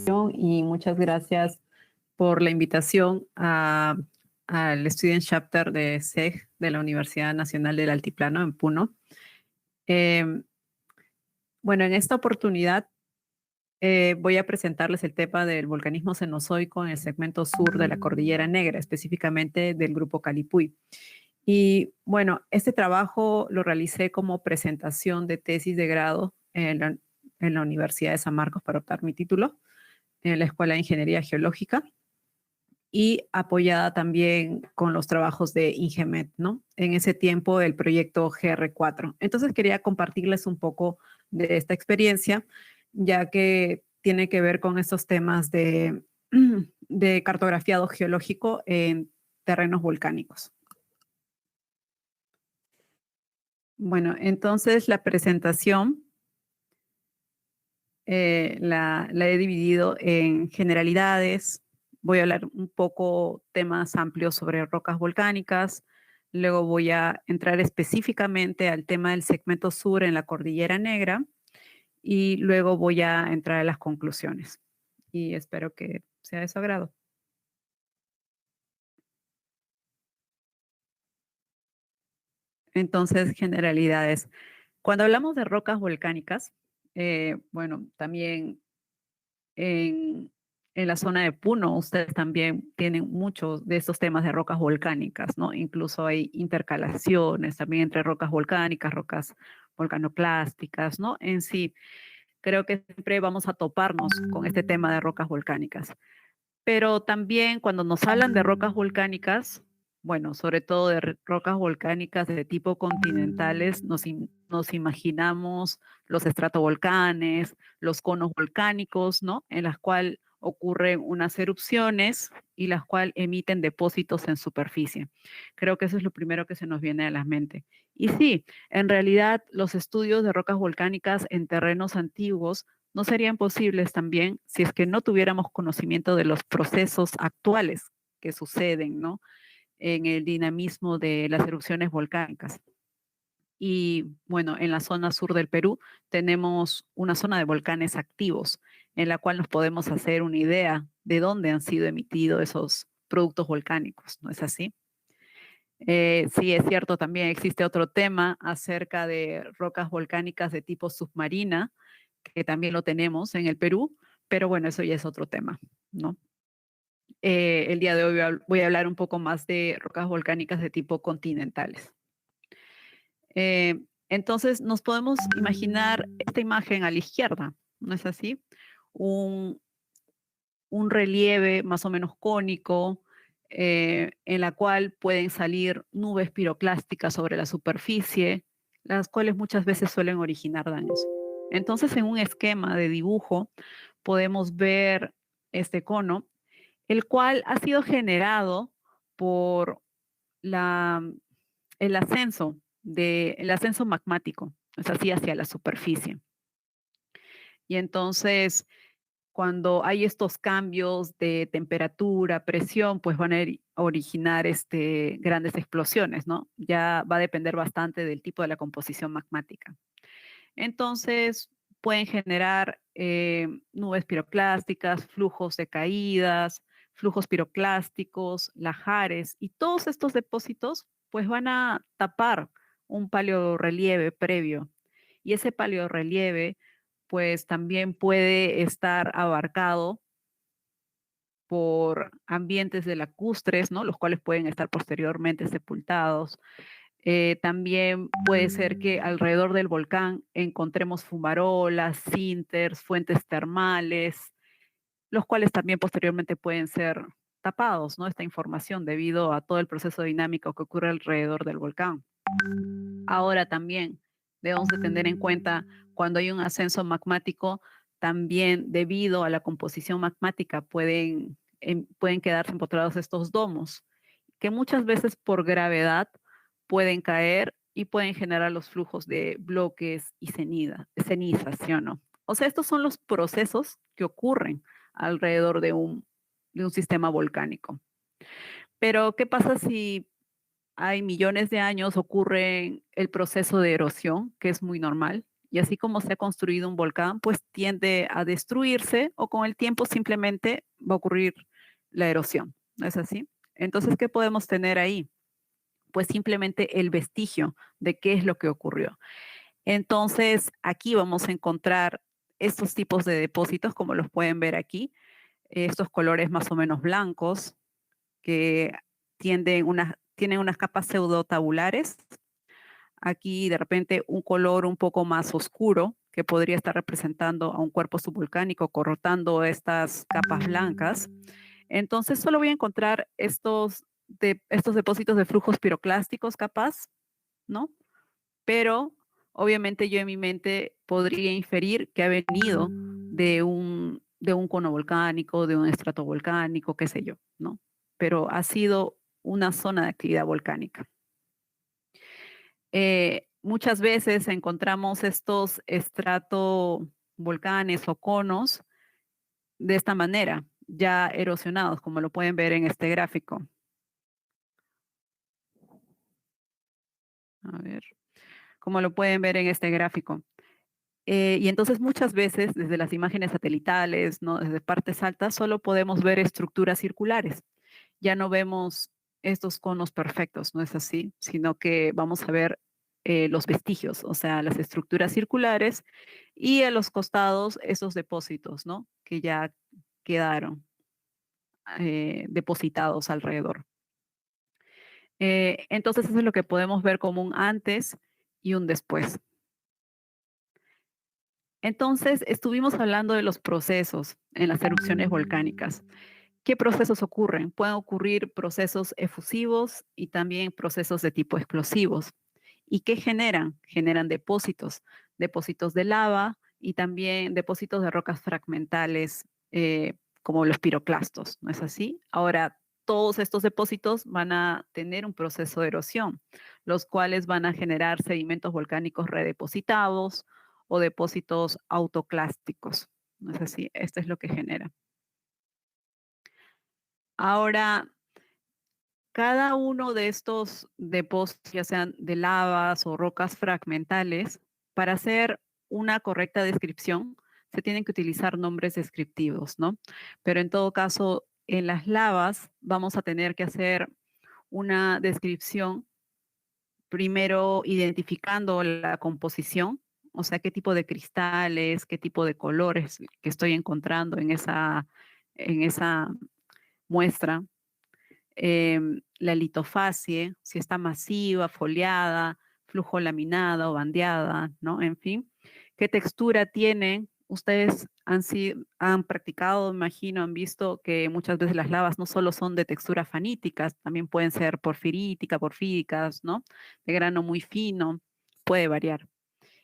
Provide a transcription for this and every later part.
Y muchas gracias por la invitación al Student Chapter de SEG de la Universidad Nacional del Altiplano en Puno. Bueno, en esta oportunidad voy a presentarles el tema del volcanismo cenozoico en el segmento sur de la Cordillera Negra, específicamente del grupo Calipuy. Y bueno, este trabajo lo realicé como presentación de tesis de grado en la Universidad de San Marcos para optar mi título en la Escuela de Ingeniería Geológica y apoyada también con los trabajos de Ingemet, ¿no? En ese tiempo el proyecto GR4. Entonces quería compartirles un poco de esta experiencia, ya que tiene que ver con estos temas de cartografiado geológico en terrenos volcánicos. Bueno, entonces la presentación la he dividido en generalidades. Voy a hablar un poco temas amplios sobre rocas volcánicas. Luego voy a entrar específicamente al tema del segmento sur en la Cordillera Negra. Y luego voy a entrar a las conclusiones. Y espero que sea de su agrado. Entonces, generalidades. Cuando hablamos de rocas volcánicas, bueno, también en la zona de Puno, ustedes también tienen muchos de estos temas de rocas volcánicas, ¿no? Incluso hay intercalaciones también entre rocas volcánicas, rocas volcanoclásticas, ¿no? En sí, creo que siempre vamos a toparnos con este tema de rocas volcánicas. Pero también cuando nos hablan de rocas volcánicas, bueno, sobre todo de rocas volcánicas de tipo continentales, nos imaginamos los estratovolcanes, los conos volcánicos, ¿no? En las cuales ocurren unas erupciones y las cuales emiten depósitos en superficie. Creo que eso es lo primero que se nos viene a la mente. Y sí, en realidad los estudios de rocas volcánicas en terrenos antiguos no serían posibles también si es que no tuviéramos conocimiento de los procesos actuales que suceden, ¿no? En el dinamismo de las erupciones volcánicas. Y bueno, en la zona sur del Perú tenemos una zona de volcanes activos en la cual nos podemos hacer una idea de dónde han sido emitidos esos productos volcánicos, ¿no es así? Sí, es cierto, también existe otro tema acerca de rocas volcánicas de tipo submarina, que también lo tenemos en el Perú, pero bueno, eso ya es otro tema, ¿no? El día de hoy voy a hablar un poco más de rocas volcánicas de tipo continentales. Entonces, nos podemos imaginar esta imagen a la izquierda, ¿no es así? Un, un relieve más o menos cónico, en la cual pueden salir nubes piroclásticas sobre la superficie, las cuales muchas veces suelen originar daños. Entonces, en un esquema de dibujo, podemos ver este cono, el cual ha sido generado por la, el ascenso magmático, es así, hacia la superficie. Y entonces, cuando hay estos cambios de temperatura, presión, pues van a originar grandes explosiones, ¿no? Ya va a depender bastante del tipo de la composición magmática. Entonces, pueden generar nubes piroclásticas, flujos de caídas, flujos piroclásticos, lahares, y todos estos depósitos pues van a tapar un paleorrelieve previo. Y ese paleorrelieve pues también puede estar abarcado por ambientes de lacustres, ¿no? Los cuales pueden estar posteriormente sepultados. También puede ser que alrededor del volcán encontremos fumarolas, sínters, fuentes termales, los cuales también posteriormente pueden ser tapados, ¿no? Esta información debido a todo el proceso dinámico que ocurre alrededor del volcán. Ahora también debemos de tener en cuenta cuando hay un ascenso magmático, también debido a la composición magmática pueden quedarse empotrados estos domos, que muchas veces por gravedad pueden caer y pueden generar los flujos de bloques y cenizas, ¿sí o no? O sea, estos son los procesos que ocurren alrededor de un sistema volcánico. Pero, ¿qué pasa si hay millones de años ocurre el proceso de erosión, que es muy normal, Y así como se ha construido un volcán, pues tiende a destruirse o con el tiempo simplemente va a ocurrir la erosión. ¿No es así? Entonces, ¿qué podemos tener ahí? Pues simplemente el vestigio de qué es lo que ocurrió. Entonces, aquí vamos a encontrar estos tipos de depósitos, como los pueden ver aquí, estos colores más o menos blancos, que tienen unas capas pseudotabulares. Aquí de repente un color un poco más oscuro que podría estar representando a un cuerpo subvolcánico cortando estas capas blancas. Entonces solo voy a encontrar estos depósitos de flujos piroclásticos capaz, ¿no? Pero obviamente yo en mi mente podría inferir que ha venido de un cono volcánico, de un estrato volcánico, qué sé yo, ¿no? Pero ha sido una zona de actividad volcánica. Muchas veces encontramos estos estratovolcanes o conos de esta manera, ya erosionados, como lo pueden ver en este gráfico. A ver, como lo pueden ver en este gráfico. Y entonces muchas veces desde las imágenes satelitales, ¿no? Desde partes altas, solo podemos ver estructuras circulares. Ya no vemos estos conos perfectos, no es así, sino que vamos a ver los vestigios, o sea, las estructuras circulares y a los costados esos depósitos, ¿no? Que ya quedaron depositados alrededor. Entonces eso es lo que podemos ver como un antes y un después. Entonces, estuvimos hablando de los procesos en las erupciones volcánicas. ¿Qué procesos ocurren? Pueden ocurrir procesos efusivos y también procesos de tipo explosivos. ¿Y qué generan? Generan depósitos de lava y también depósitos de rocas fragmentales como los piroclastos, ¿no es así? Ahora, todos estos depósitos van a tener un proceso de erosión, los cuales van a generar sedimentos volcánicos redepositados o depósitos autoclásticos, ¿no es así? Esto es lo que genera. Ahora, cada uno de estos depósitos, ya sean de lavas o rocas fragmentales, para hacer una correcta descripción, se tienen que utilizar nombres descriptivos, ¿no? Pero en todo caso, en las lavas vamos a tener que hacer una descripción, primero identificando la composición, o sea, qué tipo de cristales, qué tipo de colores que estoy encontrando en esa muestra, la litofacie, si está masiva, foliada, flujo laminada o bandeada, ¿no? En fin, ¿qué textura tiene? Ustedes han practicado, imagino, han visto que muchas veces las lavas no solo son de textura faníticas, también pueden ser porfíricas, ¿no? De grano muy fino, puede variar.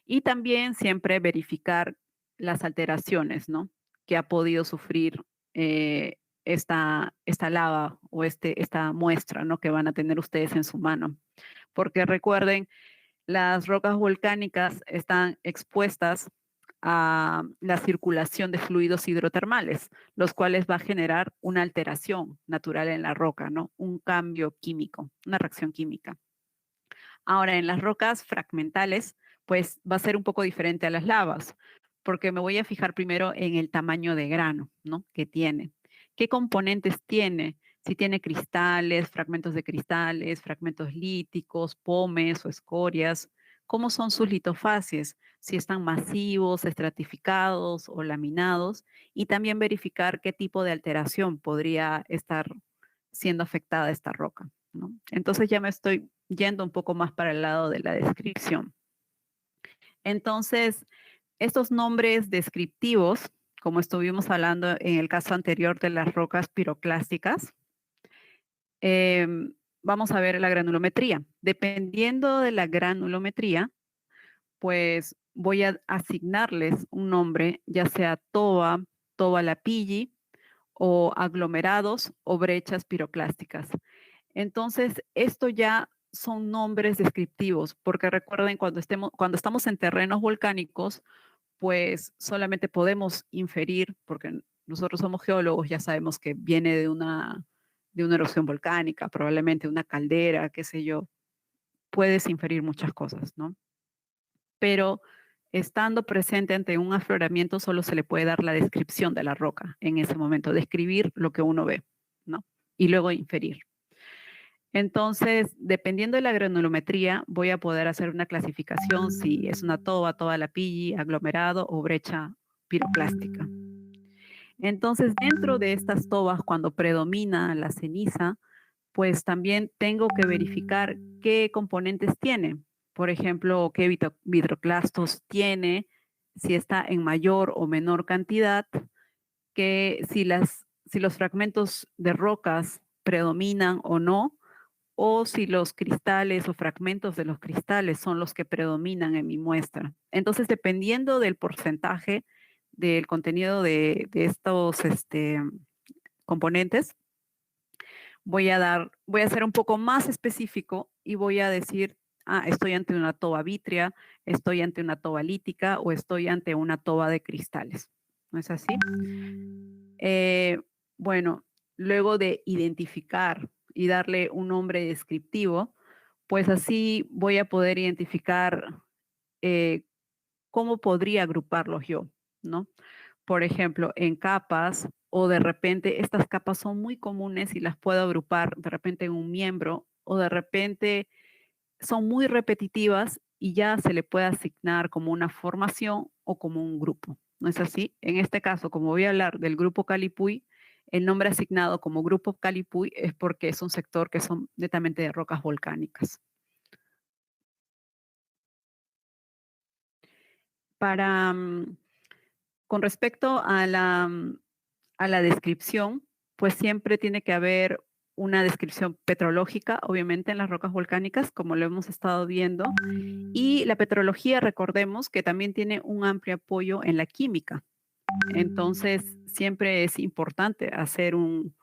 Y también siempre verificar las alteraciones, ¿no? Que ha podido sufrir eh, esta lava o esta muestra, ¿no? Que van a tener ustedes en su mano. Porque recuerden, las rocas volcánicas están expuestas a la circulación de fluidos hidrotermales, los cuales va a generar una alteración natural en la roca, ¿no? Un cambio químico, una reacción química. Ahora, en las rocas fragmentales, pues va a ser un poco diferente a las lavas, porque me voy a fijar primero en el tamaño de grano, ¿no? Que tiene. ¿Qué componentes tiene? Si tiene cristales, fragmentos líticos, pomes o escorias. ¿Cómo son sus litofacies? Si están masivos, estratificados o laminados. Y también verificar qué tipo de alteración podría estar siendo afectada esta roca, ¿no? Entonces ya me estoy yendo un poco más para el lado de la descripción. Entonces, estos nombres descriptivos, como estuvimos hablando en el caso anterior de las rocas piroclásticas, vamos a ver la granulometría. Dependiendo de la granulometría, pues voy a asignarles un nombre, ya sea toba lapilli, o aglomerados o brechas piroclásticas. Entonces, esto ya son nombres descriptivos, porque recuerden, cuando estamos en terrenos volcánicos, pues solamente podemos inferir, porque nosotros somos geólogos, ya sabemos que viene de una erupción volcánica, probablemente una caldera, qué sé yo, puedes inferir muchas cosas, ¿no? Pero estando presente ante un afloramiento, solo se le puede dar la descripción de la roca en ese momento, describir lo que uno ve, ¿no? Y luego inferir. Entonces, dependiendo de la granulometría, voy a poder hacer una clasificación si es una toba lapilli, aglomerado o brecha piroclástica. Entonces, dentro de estas tobas, cuando predomina la ceniza, pues también tengo que verificar qué componentes tiene. Por ejemplo, qué vitroclastos tiene, si está en mayor o menor cantidad, que si los fragmentos de rocas predominan o no, o si los cristales o fragmentos de los cristales son los que predominan en mi muestra. Entonces, dependiendo del porcentaje del contenido de estos componentes, voy a ser un poco más específico y voy a decir, estoy ante una toba vítrea, estoy ante una toba lítica o estoy ante una toba de cristales. ¿No es así? Bueno, luego de identificar y darle un nombre descriptivo, pues así voy a poder identificar cómo podría agruparlos yo, ¿no? Por ejemplo, en capas o de repente estas capas son muy comunes y las puedo agrupar de repente en un miembro o de repente son muy repetitivas y ya se le puede asignar como una formación o como un grupo. ¿No es así? En este caso, como voy a hablar del grupo Calipuy, el nombre asignado como grupo Calipuy es porque es un sector que son netamente de rocas volcánicas. Para, con respecto a la descripción, pues siempre tiene que haber una descripción petrológica, obviamente en las rocas volcánicas, como lo hemos estado viendo, y la petrología, recordemos que también tiene un amplio apoyo en la química. Entonces, siempre es importante hacer un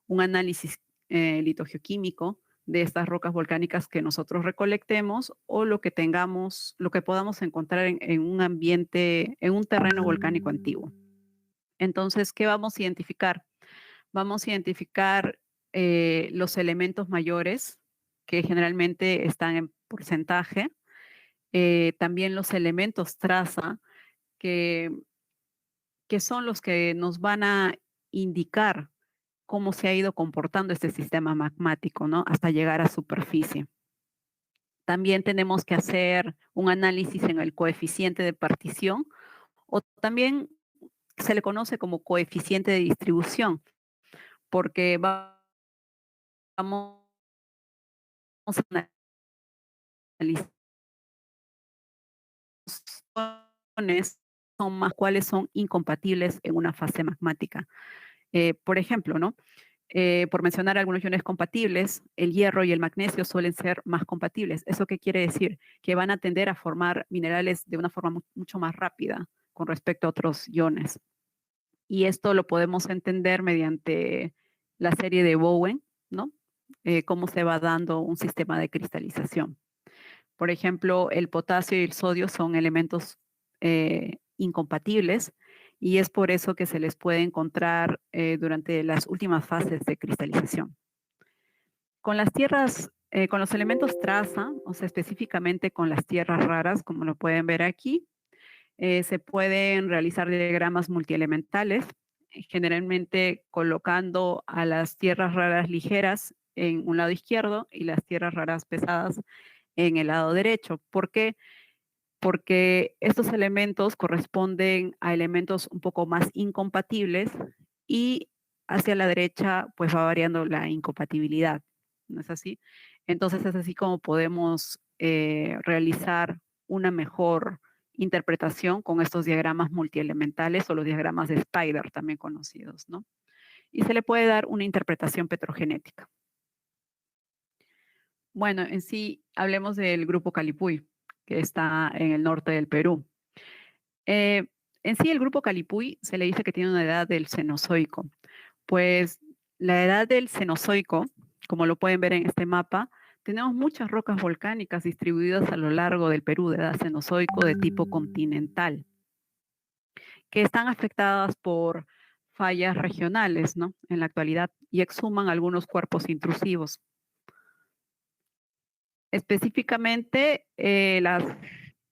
análisis litogeoquímico de estas rocas volcánicas que nosotros recolectemos o lo que tengamos, lo que podamos encontrar en un ambiente, en un terreno volcánico antiguo. Entonces, ¿qué vamos a identificar? Vamos a identificar los elementos mayores que generalmente están en porcentaje, también los elementos traza que, que son los que nos van a indicar cómo se ha ido comportando este sistema magmático, ¿no? Hasta llegar a superficie. También tenemos que hacer un análisis en el coeficiente de partición o también se le conoce como coeficiente de distribución, porque vamos a analizar son más cuáles son incompatibles en una fase magmática. Por ejemplo, ¿no? Por mencionar algunos iones compatibles, el hierro y el magnesio suelen ser más compatibles. ¿Eso qué quiere decir? Que van a tender a formar minerales de una forma mucho más rápida con respecto a otros iones. Y esto lo podemos entender mediante la serie de Bowen, ¿no? Cómo se va dando un sistema de cristalización. Por ejemplo, el potasio y el sodio son elementos incompatibles y es por eso que se les puede encontrar durante las últimas fases de cristalización. Con las tierras, con los elementos traza, o sea, específicamente con las tierras raras, como lo pueden ver aquí, se pueden realizar diagramas multielementales, generalmente colocando a las tierras raras ligeras en un lado izquierdo y las tierras raras pesadas en el lado derecho. ¿Por qué? Porque estos elementos corresponden a elementos un poco más incompatibles y hacia la derecha pues va variando la incompatibilidad, ¿no es así? Entonces es así como podemos realizar una mejor interpretación con estos diagramas multielementales o los diagramas de Spider también conocidos, ¿no? Y se le puede dar una interpretación petrogenética. Bueno, en sí hablemos del grupo Calipuy, que está en el norte del Perú. Eh, en sí, el grupo Calipuy se le dice que tiene una edad del Cenozoico. Pues la edad del Cenozoico, como lo pueden ver en este mapa, tenemos muchas rocas volcánicas distribuidas a lo largo del Perú de edad Cenozoico de tipo continental, que están afectadas por fallas regionales, ¿no? En la actualidad y exhuman algunos cuerpos intrusivos. Específicamente,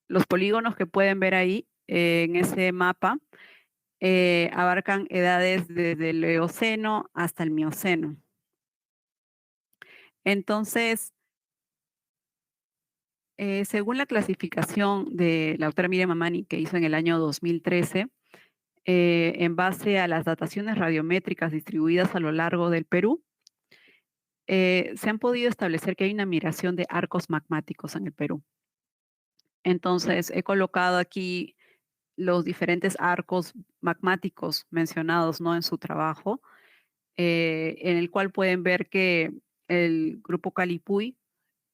los polígonos que pueden ver ahí en ese mapa abarcan edades desde el Eoceno hasta el Mioceno. Entonces, según la clasificación de la autora Miriam Mamani que hizo en el año 2013, en base a las dataciones radiométricas distribuidas a lo largo del Perú, se han podido establecer que hay una migración de arcos magmáticos en el Perú. Entonces, he colocado aquí los diferentes arcos magmáticos mencionados, ¿no?, en su trabajo, en el cual pueden ver que el grupo Calipuy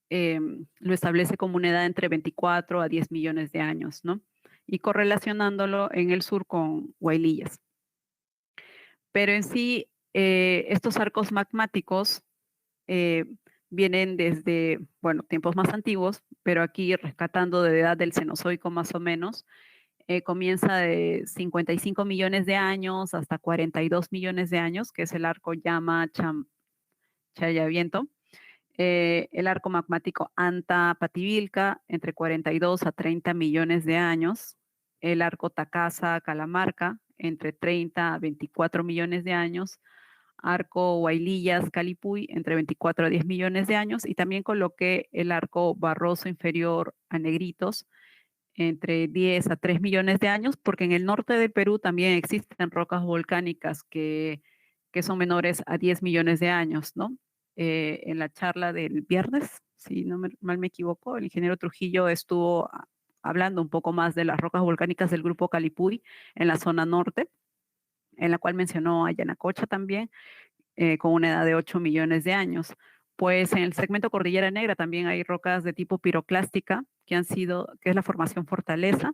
lo establece como una edad entre 24 a 10 millones de años, ¿no? Y correlacionándolo en el sur con Huaylillas. Pero en sí, estos arcos magmáticos vienen desde, bueno, tiempos más antiguos, pero aquí rescatando de edad del Cenozoico más o menos, comienza de 55 millones de años hasta 42 millones de años, que es el arco Chayaviento. El arco magmático Anta-Pativilca, entre 42 a 30 millones de años. El arco Tacasa-Calamarca, entre 30 a 24 millones de años. Arco Huaylillas-Calipuy, entre 24 a 10 millones de años. Y también coloqué el arco Barroso inferior a Negritos, entre 10 a 3 millones de años, porque en el norte del Perú también existen rocas volcánicas que son menores a 10 millones de años, ¿no? En la charla del viernes, si no mal me equivoco, el ingeniero Trujillo estuvo hablando un poco más de las rocas volcánicas del grupo Calipuy en la zona norte, en la cual mencionó a Yanacocha también, con una edad de 8 millones de años. Pues en el segmento Cordillera Negra también hay rocas de tipo piroclástica que es la formación Fortaleza,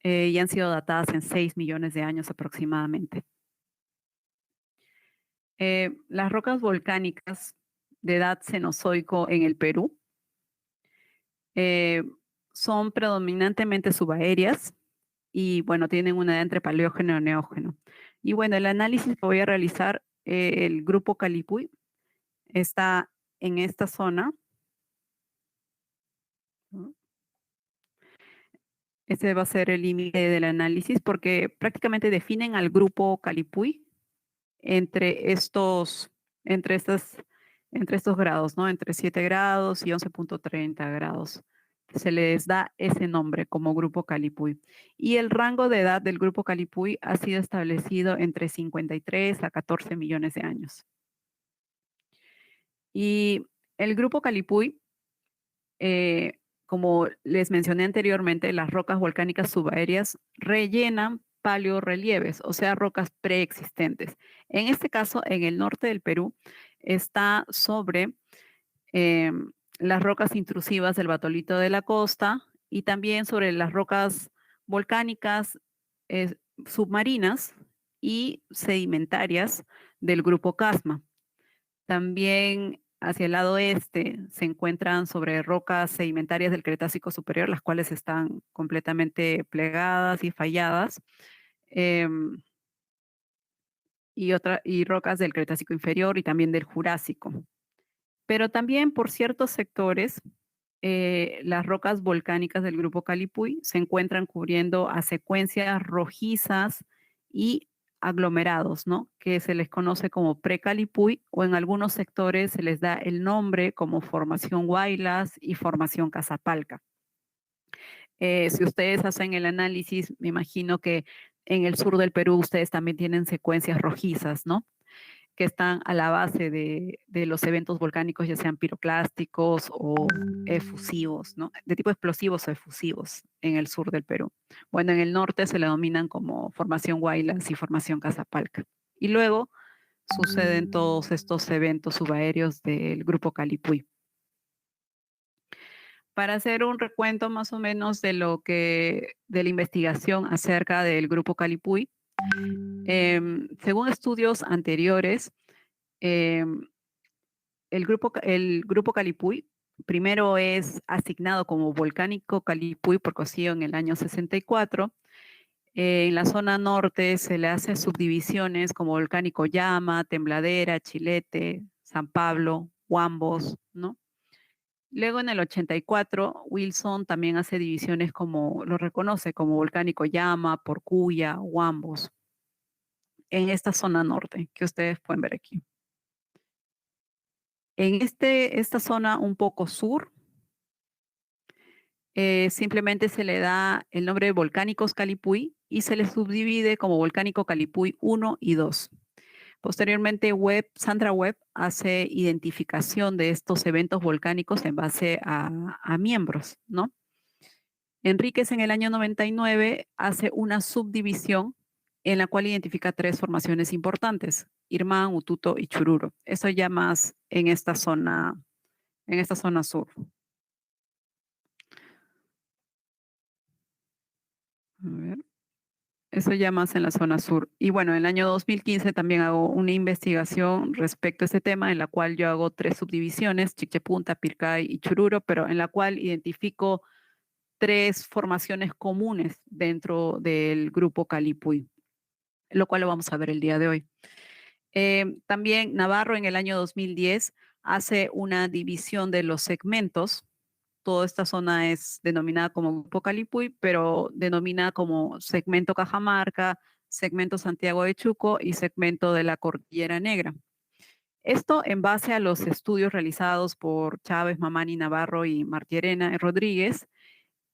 y han sido datadas en 6 millones de años aproximadamente. Las rocas volcánicas de edad cenozoico en el Perú son predominantemente subaéreas y, bueno, tienen una edad entre paleógeno y neógeno. Y, bueno, el análisis que voy a realizar, el grupo Calipuy, está en esta zona. Ese va a ser el límite del análisis porque prácticamente definen al grupo Calipuy entre estos, entre estas, entre estos grados, ¿no? Entre 7 grados y 11.30 grados. Se les da ese nombre como grupo Calipuy. Y el rango de edad del grupo Calipuy ha sido establecido entre 53 a 14 millones de años. Y el grupo Calipuy, como les mencioné anteriormente, las rocas volcánicas subaéreas rellenan paleorrelieves, o sea, rocas preexistentes. En este caso, en el norte del Perú, está sobre las rocas intrusivas del batolito de la costa y también sobre las rocas volcánicas submarinas y sedimentarias del grupo Casma. También hacia el lado este se encuentran sobre rocas sedimentarias del Cretácico superior, las cuales están completamente plegadas y falladas, y rocas del Cretácico inferior y también del Jurásico. Pero también por ciertos sectores, las rocas volcánicas del grupo Calipuy se encuentran cubriendo a secuencias rojizas y aglomerados, ¿no? Que se les conoce como precalipuy, o en algunos sectores se les da el nombre como formación Huaylas y formación Casapalca. Si ustedes hacen el análisis, me imagino que en el sur del Perú ustedes también tienen secuencias rojizas, ¿no? Que están a la base de los eventos volcánicos, ya sean piroclásticos o efusivos, ¿no? De tipo explosivos o efusivos en el sur del Perú. Bueno, en el norte se le dominan como formación Huaylas y formación Casapalca. Y luego suceden todos estos eventos subaéreos del grupo Calipuy. Para hacer un recuento más o menos de de la investigación acerca del grupo Calipuy, según estudios anteriores, el grupo Calipuy primero es asignado como volcánico Calipuy por Cosío en el año 64. En la zona norte se le hacen subdivisiones como volcánico Llama, Tembladera, Chilete, San Pablo, Huambos, ¿no? Luego en el 84, Wilson también hace divisiones como, lo reconoce como Volcánico Llama, Porcuya, Huambos, en esta zona norte que ustedes pueden ver aquí. En esta zona un poco sur, simplemente se le da el nombre de Volcánicos Calipuy y se le subdivide como Volcánico Calipuy 1 y 2. Posteriormente, Sandra Webb hace identificación de estos eventos volcánicos en base a miembros, ¿no? Enríquez en el año 99 hace una subdivisión en la cual identifica 3 formaciones importantes, Irmán, Ututo y Chururo. Eso ya más en esta zona sur. A ver. Eso ya más en la zona sur. Y bueno, en el año 2015 también hago una investigación respecto a este tema, en la cual yo hago 3 subdivisiones, Chiquepunta, Pircay y Chururo, pero en la cual identifico 3 formaciones comunes dentro del grupo Calipuy, lo cual lo vamos a ver el día de hoy. También Navarro en el año 2010 hace una división de los segmentos. Toda esta zona es denominada como Grupo Calipuy, pero denomina como segmento Cajamarca, segmento Santiago de Chuco y segmento de la Cordillera Negra. Esto en base a los estudios realizados por Chávez, Mamani, Navarro y Martierena Rodríguez,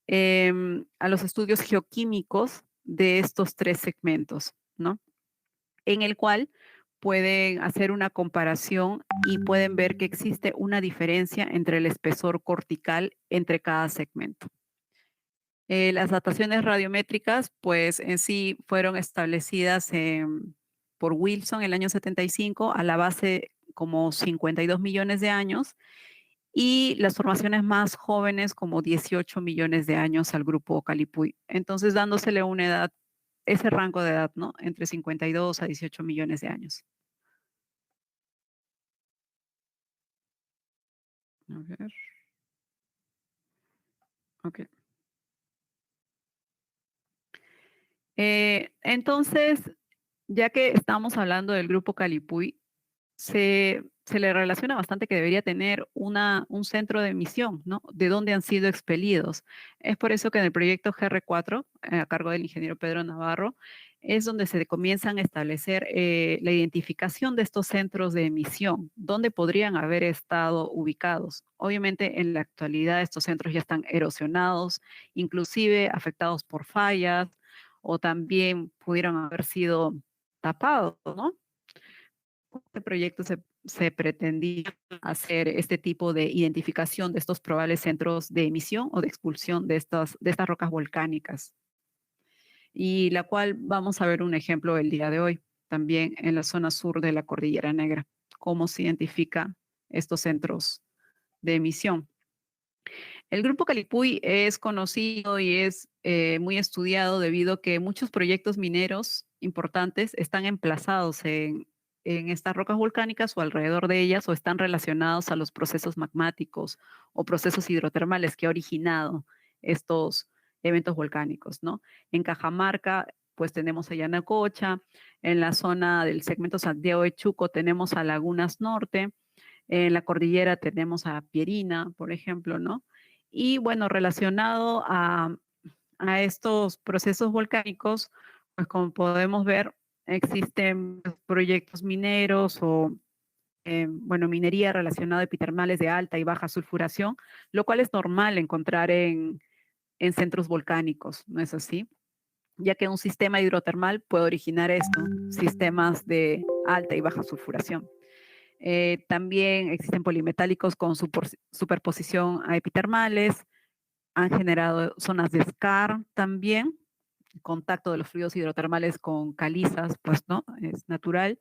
a los estudios geoquímicos de estos 3 segmentos, ¿no? En el cual pueden hacer una comparación y pueden ver que existe una diferencia entre el espesor cortical entre cada segmento. Las dataciones radiométricas, pues en sí fueron establecidas por Wilson en el año 75 a la base como 52 millones de años y las formaciones más jóvenes como 18 millones de años al grupo Calipuy. Entonces dándosele una edad, ese rango de edad, ¿no? Entre 52 a 18 millones de años. A ver. Ok. Entonces, ya que estamos hablando del grupo Calipuy, se le relaciona bastante que debería tener un centro de emisión, ¿no? De dónde han sido expelidos. Es por eso que en el proyecto GR4, a cargo del ingeniero Pedro Navarro, es donde se comienzan a establecer la identificación de estos centros de emisión, dónde podrían haber estado ubicados. Obviamente, en la actualidad estos centros ya están erosionados, inclusive afectados por fallas, o también pudieron haber sido tapados, ¿no? Este proyecto se pretendía hacer este tipo de identificación de estos probables centros de emisión o de expulsión de estas rocas volcánicas, y la cual vamos a ver un ejemplo el día de hoy, también en la zona sur de la Cordillera Negra, cómo se identifica estos centros de emisión. El grupo Calipuy es conocido y es muy estudiado debido a que muchos proyectos mineros importantes están emplazados en estas rocas volcánicas o alrededor de ellas o están relacionados a los procesos magmáticos o procesos hidrotermales que ha originado estos eventos volcánicos, ¿no? En Cajamarca, pues tenemos a Yanacocha, en la zona del segmento Santiago de Chuco tenemos a Lagunas Norte, en la cordillera tenemos a Pierina, por ejemplo, ¿no? Y bueno, relacionado a estos procesos volcánicos, pues como podemos ver, existen proyectos mineros o, bueno, minería relacionada a epitermales de alta y baja sulfuración, lo cual es normal encontrar en centros volcánicos, ¿no es así? Ya que un sistema hidrotermal puede originar esto, sistemas de alta y baja sulfuración. También existen polimetálicos con superposición a epitermales, han generado zonas de scar también, contacto de los fluidos hidrotermales con calizas, pues no, es natural.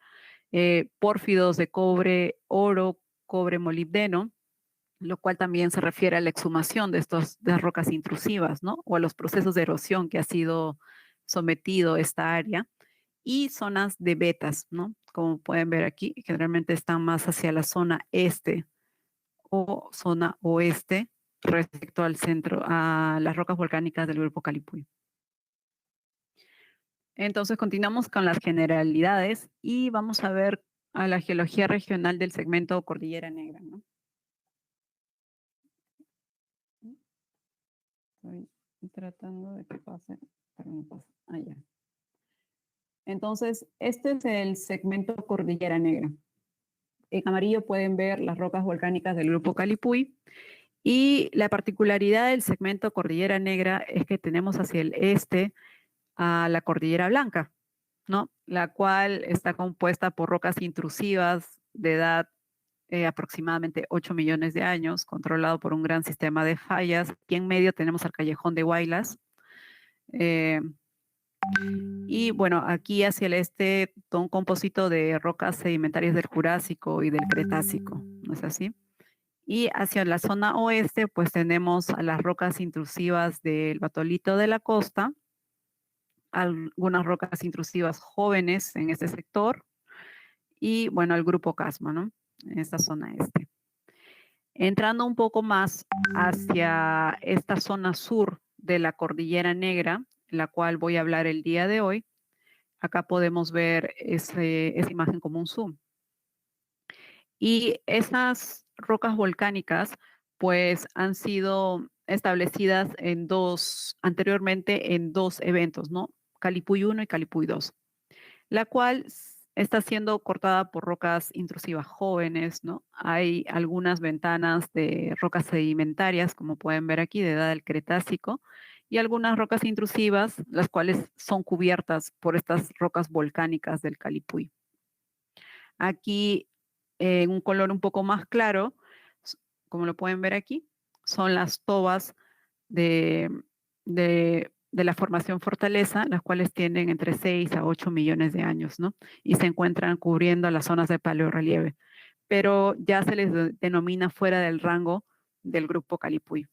Pórfidos de cobre, oro, cobre molibdeno, lo cual también se refiere a la exhumación de rocas intrusivas, ¿no? O a los procesos de erosión que ha sido sometido esta área. Y zonas de vetas, ¿no? Como pueden ver aquí, generalmente están más hacia la zona este o zona oeste respecto al centro, a las rocas volcánicas del grupo Calipuy. Entonces continuamos con las generalidades y vamos a ver a la geología regional del segmento Cordillera Negra, ¿no? Estoy tratando de que pase, pero no pasa. Ah, ya. Entonces, este es el segmento Cordillera Negra. En amarillo pueden ver las rocas volcánicas del grupo Calipuy. Y la particularidad del segmento Cordillera Negra es que tenemos hacia el este a la Cordillera Blanca, ¿no? La cual está compuesta por rocas intrusivas de edad aproximadamente 8 millones de años, controlado por un gran sistema de fallas. Aquí en medio tenemos al Callejón de Huaylas. Y bueno, aquí hacia el este, todo un compósito de rocas sedimentarias del Jurásico y del Cretácico, ¿no es así? Y hacia la zona oeste, pues tenemos a las rocas intrusivas del batolito de la costa, algunas rocas intrusivas jóvenes en este sector, y bueno, el grupo Casma, ¿no? En esta zona este. Entrando un poco más hacia esta zona sur de la Cordillera Negra, la cual voy a hablar el día de hoy, acá podemos ver esa imagen como un zoom. Y esas rocas volcánicas, pues han sido establecidas anteriormente en dos eventos, ¿no? Calipuy 1 y Calipuy 2, la cual está siendo cortada por rocas intrusivas jóvenes, ¿no? Hay algunas ventanas de rocas sedimentarias, como pueden ver aquí, de edad del Cretácico, y algunas rocas intrusivas, las cuales son cubiertas por estas rocas volcánicas del Calipuy. Aquí, en un color un poco más claro, como lo pueden ver aquí, son las tobas de, de la formación Fortaleza, las cuales tienen entre 6 a 8 millones de años, ¿no? Y se encuentran cubriendo las zonas de paleorrelieve, pero ya se les denomina fuera del rango del grupo Calipuy.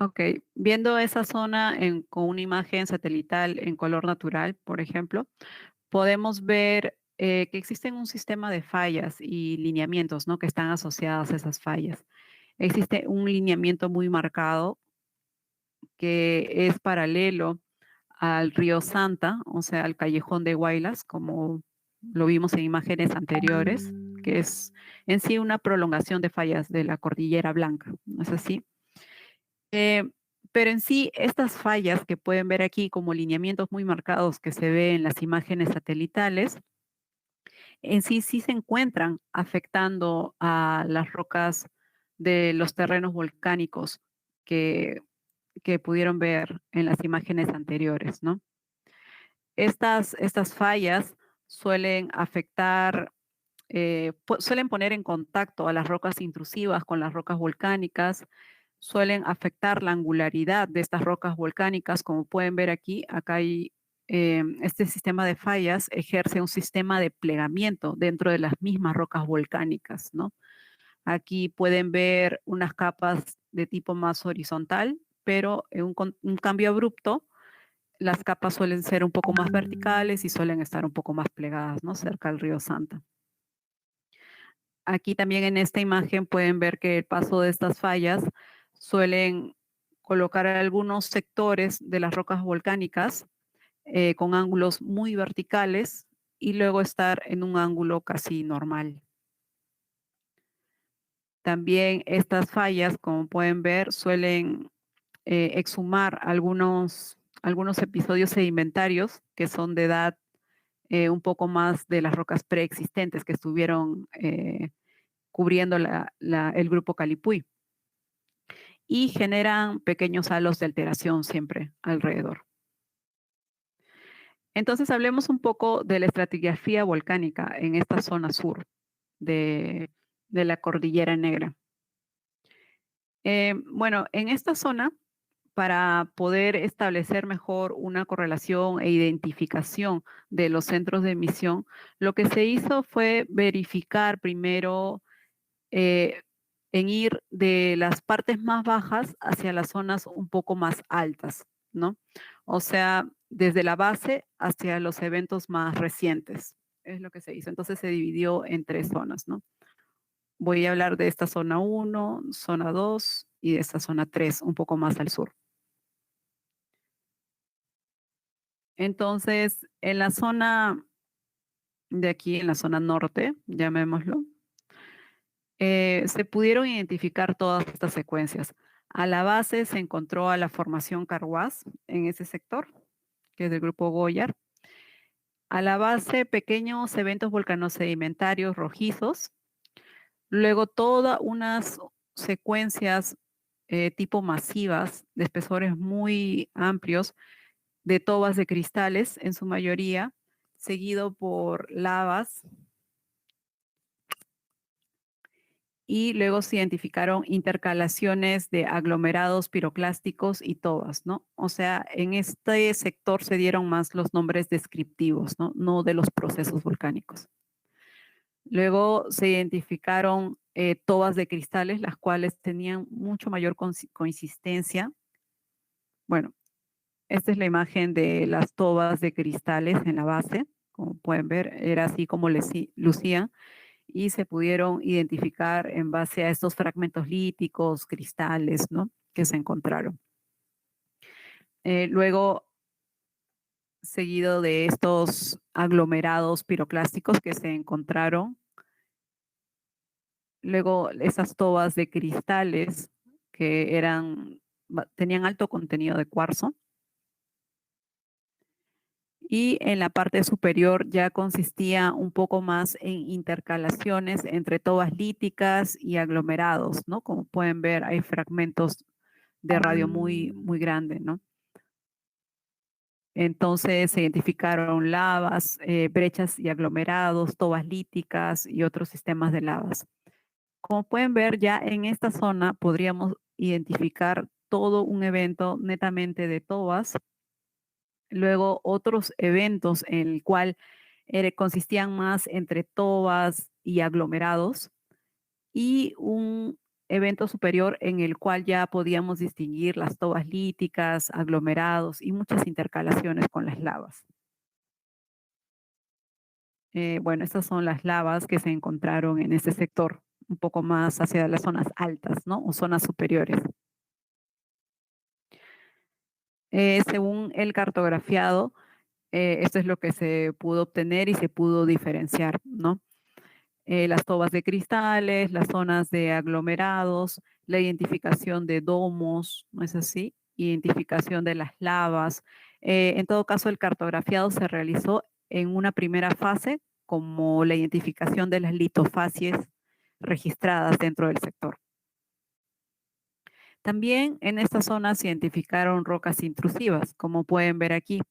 Ok, viendo esa zona con una imagen satelital en color natural, por ejemplo, podemos ver que existen un sistema de fallas y lineamientos, ¿no? Que están asociados a esas fallas. Existe un lineamiento muy marcado que es paralelo al río Santa, o sea, al callejón de Huaylas, como lo vimos en imágenes anteriores, que es en sí una prolongación de fallas de la Cordillera Blanca, ¿no es así? Eh, pero en sí, estas fallas que pueden ver aquí como lineamientos muy marcados que se ven en las imágenes satelitales, en sí sí se encuentran afectando a las rocas de los terrenos volcánicos que, que pudieron ver en las imágenes anteriores, ¿no? Estas fallas suelen afectar, suelen poner en contacto a las rocas intrusivas con las rocas volcánicas, suelen afectar la angularidad de estas rocas volcánicas, como pueden ver aquí, acá hay este sistema de fallas ejerce un sistema de plegamiento dentro de las mismas rocas volcánicas, ¿no? Aquí pueden ver unas capas de tipo más horizontal, pero en un cambio abrupto, las capas suelen ser un poco más verticales y suelen estar un poco más plegadas, ¿no? Cerca del río Santa. Aquí también en esta imagen pueden ver que el paso de estas fallas suelen colocar algunos sectores de las rocas volcánicas con ángulos muy verticales y luego estar en un ángulo casi normal. También estas fallas, como pueden ver, suelen exhumar algunos episodios sedimentarios que son de edad un poco más de las rocas preexistentes que estuvieron cubriendo el grupo Calipuy y generan pequeños halos de alteración siempre alrededor. Entonces hablemos un poco de la estratigrafía volcánica en esta zona sur de, de la Cordillera Negra. Bueno, en esta zona, para poder establecer mejor una correlación e identificación de los centros de emisión, lo que se hizo fue verificar primero en ir de las partes más bajas hacia las zonas un poco más altas, ¿no? O sea, desde la base hacia los eventos más recientes. Es lo que se hizo. Entonces se dividió en tres zonas, ¿no? Voy a hablar de esta zona 1, zona 2 y de esta zona 3, un poco más al sur. Entonces, en la zona de aquí en la zona norte, llamémoslo, se pudieron identificar todas estas secuencias. A la base se encontró a la formación Carhuaz en ese sector, que es del grupo Goyard. A la base, pequeños eventos volcanosedimentarios rojizos. Luego, todas unas secuencias tipo masivas de espesores muy amplios de tobas de cristales, en su mayoría, seguido por lavas. Y luego se identificaron intercalaciones de aglomerados piroclásticos y tobas, ¿no? O sea, en este sector se dieron más los nombres descriptivos, ¿no? No de los procesos volcánicos. Luego se identificaron tobas de cristales, las cuales tenían mucho mayor consistencia. Bueno, esta es la imagen de las tobas de cristales en la base. Como pueden ver, era así como lucían y se pudieron identificar en base a estos fragmentos líticos, cristales, ¿no? Que se encontraron. Luego, seguido de estos aglomerados piroclásticos que se encontraron, luego esas tobas de cristales que tenían alto contenido de cuarzo. Y en la parte superior ya consistía un poco más en intercalaciones entre tobas líticas y aglomerados, ¿no? Como pueden ver, hay fragmentos de radio muy, muy grande, ¿no? Entonces se identificaron lavas, brechas y aglomerados, tobas líticas y otros sistemas de lavas. Como pueden ver, ya en esta zona podríamos identificar todo un evento netamente de tobas. Luego otros eventos en el cual consistían más entre tobas y aglomerados y un evento superior en el cual ya podíamos distinguir las tobas líticas, aglomerados y muchas intercalaciones con las lavas. Bueno, estas son las lavas que se encontraron en este sector, un poco más hacia las zonas altas, ¿no? O zonas superiores. Según el cartografiado, esto es lo que se pudo obtener y se pudo diferenciar, ¿no? Las tobas de cristales, las zonas de aglomerados, la identificación de domos, ¿no es así? Identificación de las lavas. En todo caso, el cartografiado se realizó en una primera fase como la identificación de las litofacies registradas dentro del sector. También en esta zona se identificaron rocas intrusivas, como pueden ver aquí.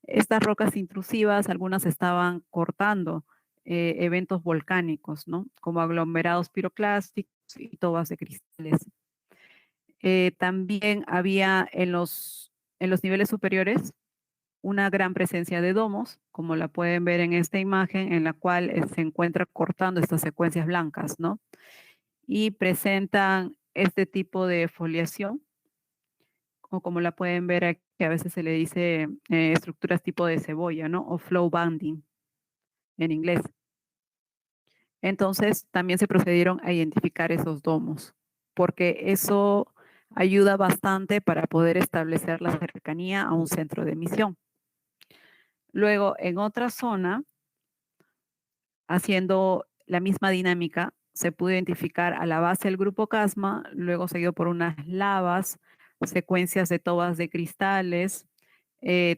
Estas rocas intrusivas, algunas estaban cortando eventos volcánicos, ¿no? Como aglomerados piroclásticos y tobas de cristales. También había en los niveles superiores una gran presencia de domos, como la pueden ver en esta imagen, en la cual se encuentra cortando estas secuencias blancas, ¿no? Y presentan este tipo de foliación, o como la pueden ver aquí, a veces se le dice estructuras tipo de cebolla, ¿no? O flow banding en inglés. Entonces, también se procedieron a identificar esos domos, porque eso ayuda bastante para poder establecer la cercanía a un centro de emisión. Luego, en otra zona, haciendo la misma dinámica, se pudo identificar a la base del grupo Casma, luego seguido por unas lavas, secuencias de tobas de cristales,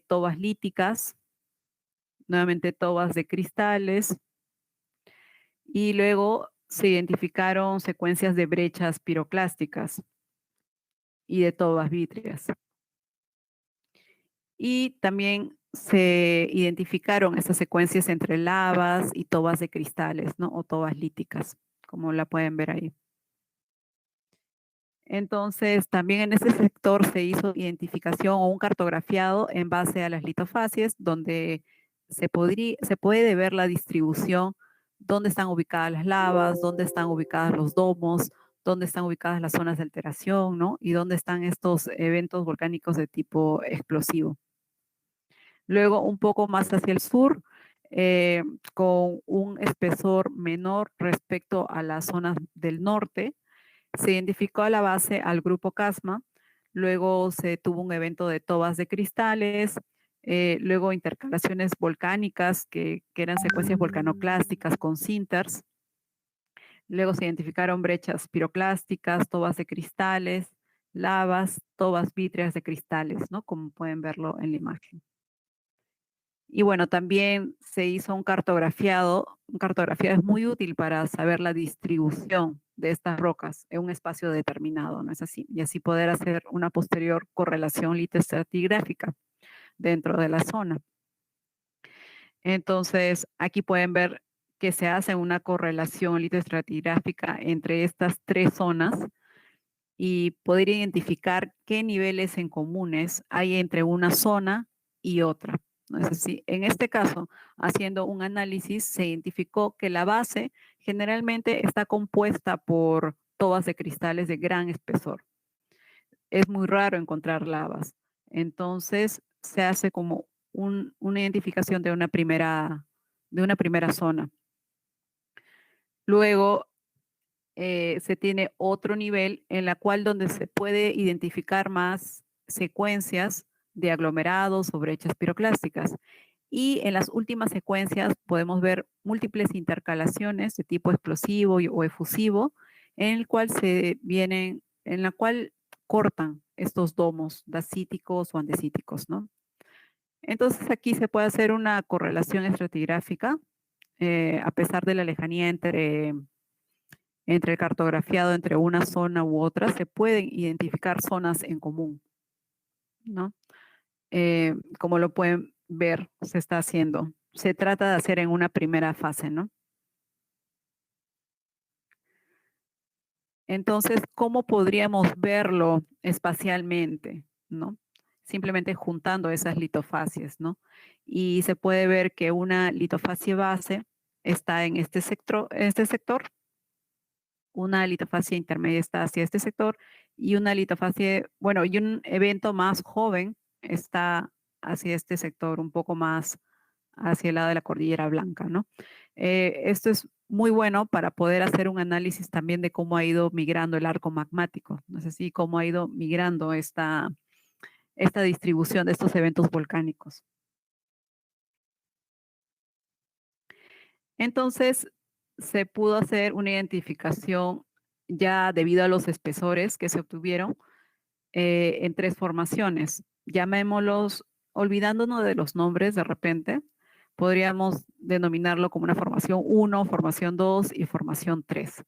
tobas líticas, nuevamente tobas de cristales, y luego se identificaron secuencias de brechas piroclásticas y de tobas vítreas. Y también se identificaron estas secuencias entre lavas y tobas de cristales, ¿no? O tobas líticas, como la pueden ver ahí. Entonces, también en ese sector se hizo identificación o un cartografiado en base a las litofacies, donde se puede ver la distribución, dónde están ubicadas las lavas, dónde están ubicadas los domos, dónde están ubicadas las zonas de alteración, ¿no? Y dónde están estos eventos volcánicos de tipo explosivo. Luego, un poco más hacia el sur, con un espesor menor respecto a las zonas del norte, se identificó a la base al grupo Casma, luego se tuvo un evento de tobas de cristales, luego intercalaciones volcánicas que eran secuencias volcanoclásticas con sinters. Luego se identificaron brechas piroclásticas, tobas de cristales, lavas, tobas vítreas de cristales, ¿no? Como pueden verlo en la imagen. Y bueno, también se hizo un cartografiado. Un cartografiado es muy útil para saber la distribución de estas rocas en un espacio determinado, ¿no es así? Y así poder hacer una posterior correlación litoestratigráfica dentro de la zona. Entonces, aquí pueden ver que se hace una correlación litoestratigráfica entre estas tres zonas y poder identificar qué niveles en comunes hay entre una zona y otra. ¿No es así? En este caso, haciendo un análisis, se identificó que la base generalmente está compuesta por tobas de cristales de gran espesor. Es muy raro encontrar lavas. Entonces, se hace como una identificación de una primera zona. Luego, se tiene otro nivel en la cual donde se puede identificar más secuencias de aglomerados o brechas piroclásticas. Y en las últimas secuencias podemos ver múltiples intercalaciones de tipo explosivo o efusivo, en la cual cortan estos domos dacíticos o andesíticos, ¿no? Entonces aquí se puede hacer una correlación estratigráfica, a pesar de la lejanía entre el cartografiado entre una zona u otra, se pueden identificar zonas en común, ¿no? Como lo pueden ver, se está haciendo. Se trata de hacer en una primera fase, ¿no? Entonces, ¿cómo podríamos verlo espacialmente, ¿no? Simplemente juntando esas litofasias, ¿no? Y se puede ver que una litofasie base está en este sector, una litofasia intermedia está hacia este sector y una litofasia, bueno, y un evento más joven está hacia este sector, un poco más hacia el lado de la cordillera blanca, ¿no? Esto es muy bueno para poder hacer un análisis también de cómo ha ido migrando el arco magmático, no sé si cómo ha ido migrando esta distribución de estos eventos volcánicos. Entonces, se pudo hacer una identificación ya debido a los espesores que se obtuvieron en tres formaciones. Llamémoslos, olvidándonos de los nombres de repente, podríamos denominarlo como una formación 1, formación 2 y formación 3.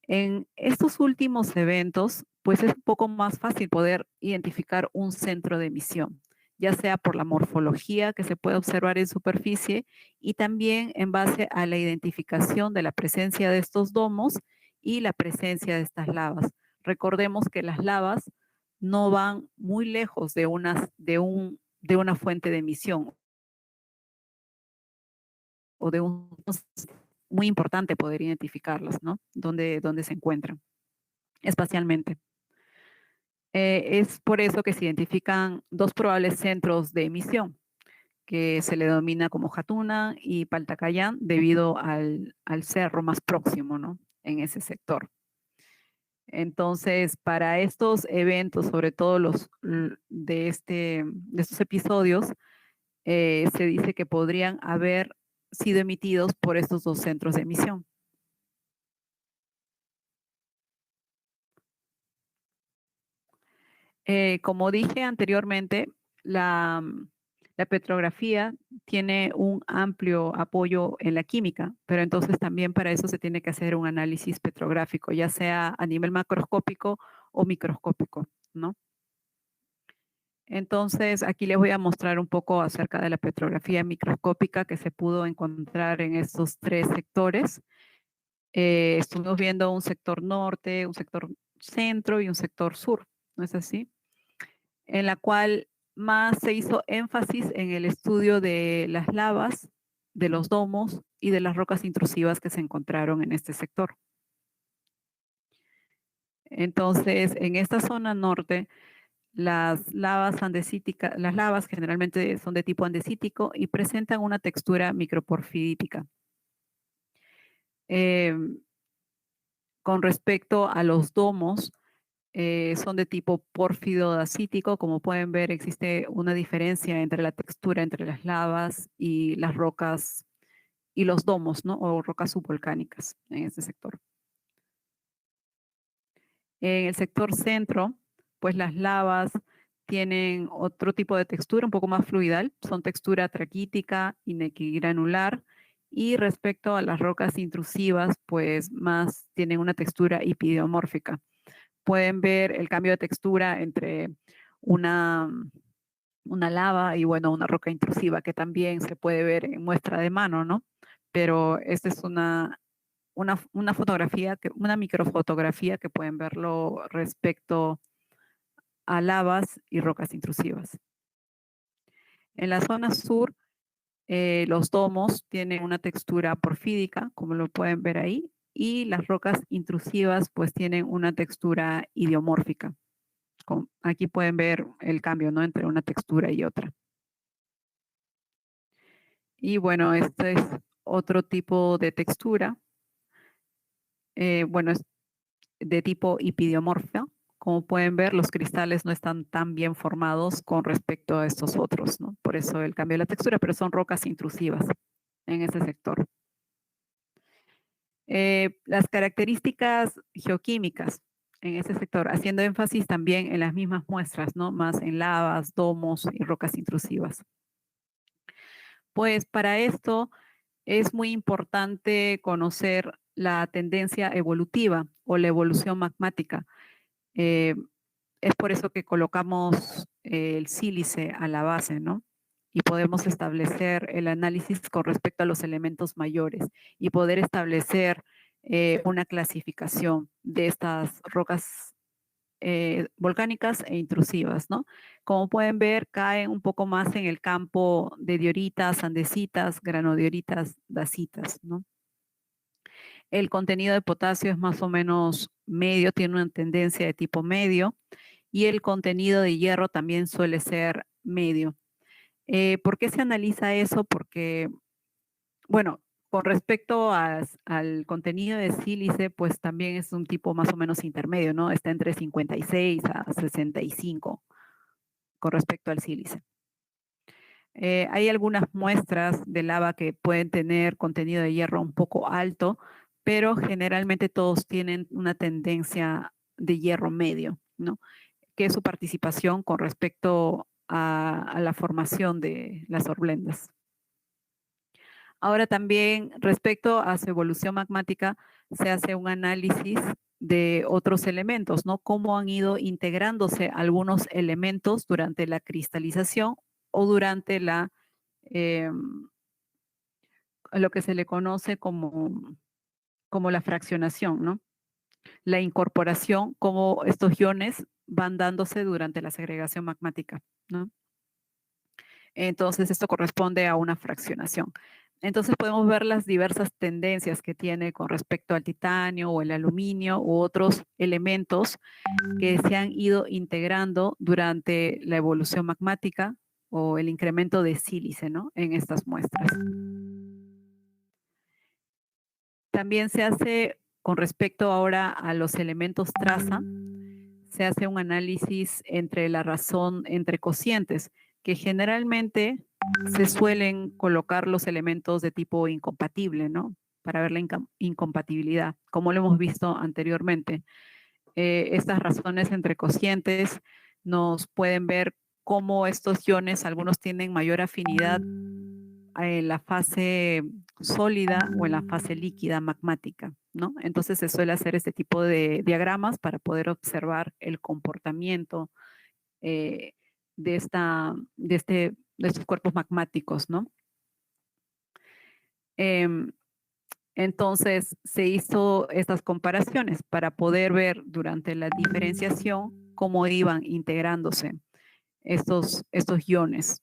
En estos últimos eventos, pues es un poco más fácil poder identificar un centro de emisión, ya sea por la morfología que se puede observar en superficie y también en base a la identificación de la presencia de estos domos y la presencia de estas lavas. Recordemos que las lavas no van muy lejos de una fuente de emisión o de un muy importante poder identificarlas, ¿no? Donde se encuentran espacialmente. Es por eso que se identifican dos probables centros de emisión, que se le denomina como Jatuna y Paltacayán, debido al cerro más próximo, ¿no? En ese sector. Entonces, para estos eventos, sobre todo de estos episodios, se dice que podrían haber sido emitidos por estos dos centros de emisión. Como dije anteriormente, la petrografía tiene un amplio apoyo en la química, pero entonces también para eso se tiene que hacer un análisis petrográfico, ya sea a nivel macroscópico o microscópico, ¿no? Entonces, aquí les voy a mostrar un poco acerca de la petrografía microscópica que se pudo encontrar en estos tres sectores. Estuvimos viendo un sector norte, un sector centro y un sector sur, ¿no es así? En la cual más se hizo énfasis en el estudio de las lavas, de los domos y de las rocas intrusivas que se encontraron en este sector. Entonces, en esta zona norte, las lavas generalmente son de tipo andesítico y presentan una textura microporfidítica. Con respecto a los domos, son de tipo pórfido-dacítico. Como pueden ver, existe una diferencia entre la textura entre las lavas y las rocas y los domos, ¿no? O rocas subvolcánicas en este sector. En el sector centro, pues las lavas tienen otro tipo de textura, un poco más fluidal, son textura traquítica, inequigranular, y respecto a las rocas intrusivas, pues más tienen una textura hipidiomórfica. Pueden ver el cambio de textura entre una, una lava y bueno, una roca intrusiva que también se puede ver en muestra de mano, ¿no? Pero esta es una fotografía, una microfotografía que pueden verlo respecto a lavas y rocas intrusivas. En la zona sur, los domos tienen una textura porfídica, como lo pueden ver ahí, y las rocas intrusivas pues tienen una textura idiomórfica. Aquí pueden ver el cambio, ¿no? Entre una textura y otra. Y bueno, este es otro tipo de textura. Bueno, es de tipo hipidiomorfia. Como pueden ver, los cristales no están tan bien formados con respecto a estos otros, ¿no? Por eso el cambio de la textura, pero son rocas intrusivas en ese sector. Las características geoquímicas en ese sector, haciendo énfasis también en las mismas muestras, ¿no? Más en lavas, domos y rocas intrusivas. Pues para esto es muy importante conocer la tendencia evolutiva o la evolución magmática. Eh, es por eso que colocamos el sílice a la base, ¿no? Y podemos establecer el análisis con respecto a los elementos mayores y poder establecer una clasificación de estas rocas volcánicas e intrusivas, ¿no? Como pueden ver, caen un poco más en el campo de dioritas, andesitas, granodioritas, dacitas, ¿no? El contenido de potasio es más o menos medio, tiene una tendencia de tipo medio, y el contenido de hierro también suele ser medio. ¿Por qué se analiza eso? Porque, bueno, con respecto al contenido de sílice, pues también es un tipo más o menos intermedio, ¿no? Está entre 56 a 65 con respecto al sílice. Hay algunas muestras de lava que pueden tener contenido de hierro un poco alto, pero generalmente todos tienen una tendencia de hierro medio, ¿no? Que es su participación con respecto a la formación de las horblendas. Ahora también respecto a su evolución magmática se hace un análisis de otros elementos, ¿no? Cómo han ido integrándose algunos elementos durante la cristalización o durante eh, lo que se le conoce como la fraccionación, ¿no? La incorporación, cómo estos iones van dándose durante la segregación magmática, ¿no? Entonces, esto corresponde a una fraccionación. Entonces, podemos ver las diversas tendencias que tiene con respecto al titanio o el aluminio u otros elementos que se han ido integrando durante la evolución magmática o el incremento de sílice, ¿no? En estas muestras. También se hace, con respecto ahora a los elementos traza, se hace un análisis entre la razón, entre cocientes, que generalmente se suelen colocar los elementos de tipo incompatible, ¿no? Para ver la incompatibilidad, como lo hemos visto anteriormente. Estas razones entre cocientes nos pueden ver cómo estos iones, algunos tienen mayor afinidad en la fase sólida o en la fase líquida magmática, ¿no? Entonces se suele hacer este tipo de diagramas para poder observar el comportamiento eh, de estos cuerpos magmáticos, ¿no? Em, entonces se hizo estas comparaciones para poder ver durante la diferenciación cómo iban integrándose estos iones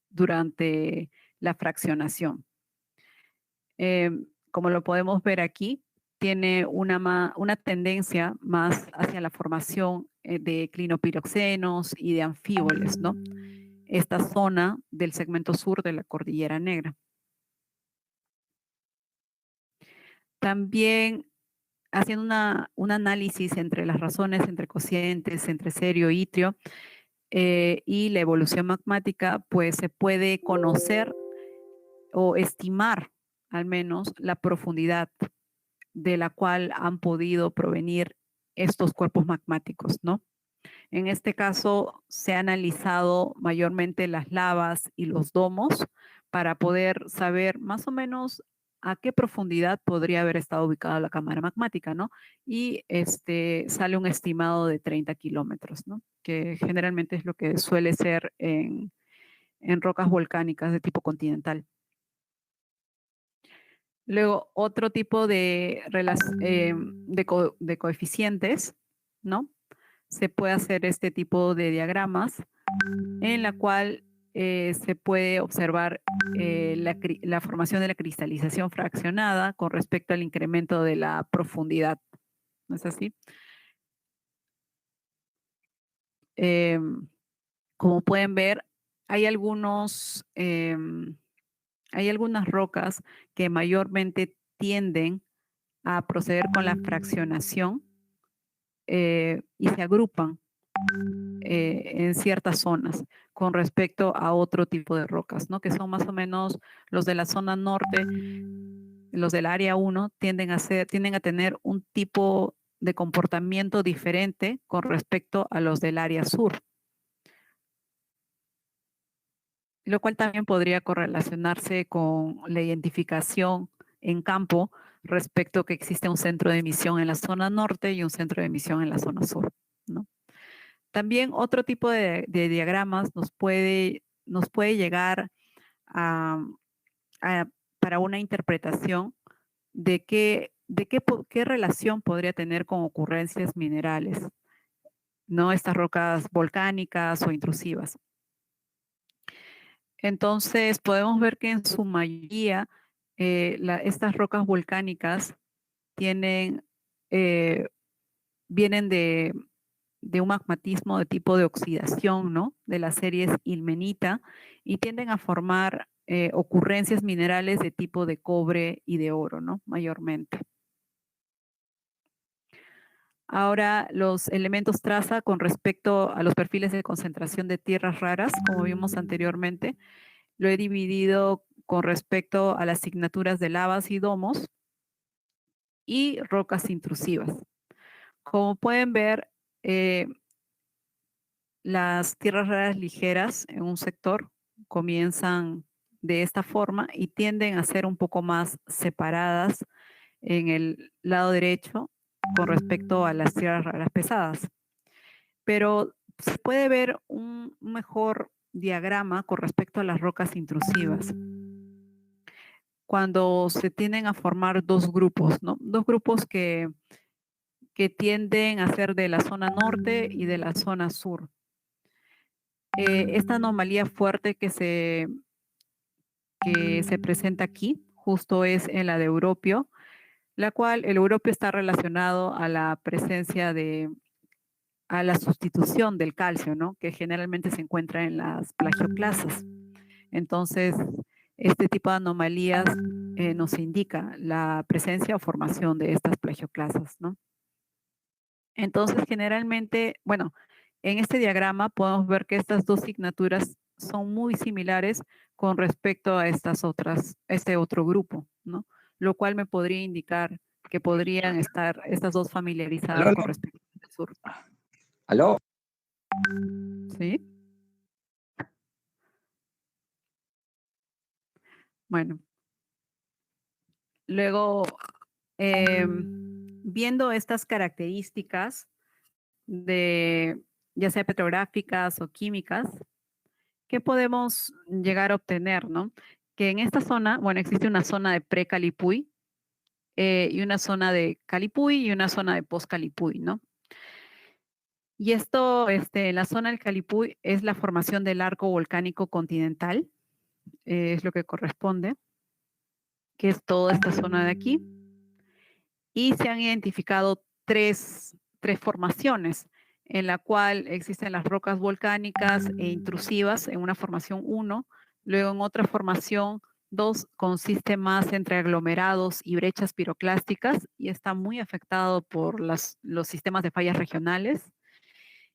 durante la fraccionación. Como lo podemos ver aquí, tiene una tendencia más hacia la formación de clinopiroxenos y de anfíboles, ¿no? Esta zona del segmento sur de la Cordillera Negra. También haciendo un análisis entre las razones, entre cocientes, entre serio y itrio, y la evolución magmática, pues se puede conocer o estimar al menos la profundidad de la cual han podido provenir estos cuerpos magmáticos, ¿no? En este caso se ha analizado mayormente las lavas y los domos para poder saber más o menos a qué profundidad podría haber estado ubicada la cámara magmática, ¿no? Y sale un estimado de 30 kilómetros, ¿no? Que generalmente es lo que suele ser en rocas volcánicas de tipo continental. Luego, otro tipo de coeficientes, ¿no? Se puede hacer este tipo de diagramas en la cual se puede observar la formación de la cristalización fraccionada con respecto al incremento de la profundidad. ¿No es así? Como pueden ver, hay algunas rocas que mayormente tienden a proceder con la fraccionación y se agrupan en ciertas zonas con respecto a otro tipo de rocas, ¿no? Que son más o menos los de la zona norte, los del área 1, tienden a tener un tipo de comportamiento diferente con respecto a los del área sur, lo cual también podría correlacionarse con la identificación en campo respecto a que existe un centro de emisión en la zona norte y un centro de emisión en la zona sur, ¿no? También otro tipo de diagramas nos puede llegar a, para una interpretación qué relación podría tener con ocurrencias minerales, ¿no? Estas rocas volcánicas o intrusivas. Entonces, podemos ver que en su mayoría estas rocas volcánicas tienen, vienen de un magmatismo de tipo de oxidación, ¿no? De las series ilmenita y tienden a formar ocurrencias minerales de tipo de cobre y de oro, ¿no? Mayormente. Ahora, los elementos traza con respecto a los perfiles de concentración de tierras raras, como vimos anteriormente, lo he dividido con respecto a las signaturas de lavas y domos y rocas intrusivas. Como pueden ver, las tierras raras ligeras en un sector comienzan de esta forma y tienden a ser un poco más separadas en el lado derecho con respecto a las tierras raras pesadas. Pero se puede ver un mejor diagrama con respecto a las rocas intrusivas cuando se tienden a formar dos grupos, ¿no? Dos grupos que tienden a ser de la zona norte y de la zona sur. Esta anomalía fuerte que se presenta aquí justo es en la de Europio, la cual el Europio está relacionado a la presencia a la sustitución del calcio, ¿no? Que generalmente se encuentra en las plagioclasas. Entonces, este tipo de anomalías nos indica la presencia o formación de estas plagioclasas, ¿no? Entonces, generalmente, bueno, en este diagrama podemos ver que estas dos signaturas son muy similares con respecto a este otro grupo, ¿no? Lo cual me podría indicar que podrían estar estas dos familiarizadas ¿Aló? con respecto al sur. ¿Aló? ¿Sí? Bueno. Luego, viendo estas características ya sea petrográficas o químicas, ¿qué podemos llegar a obtener, no? Que en esta zona, bueno, existe una zona de pre-Calipuy y una zona de Calipuy y una zona de post-Calipuy, ¿no? Y esto, la zona del Calipuy es la formación del arco volcánico continental, es lo que corresponde, que es toda esta zona de aquí. Y se han identificado tres formaciones en la cual existen las rocas volcánicas e intrusivas en una formación 1, luego en otra formación Dos, consiste más entre aglomerados y brechas piroclásticas y está muy afectado por los sistemas de fallas regionales.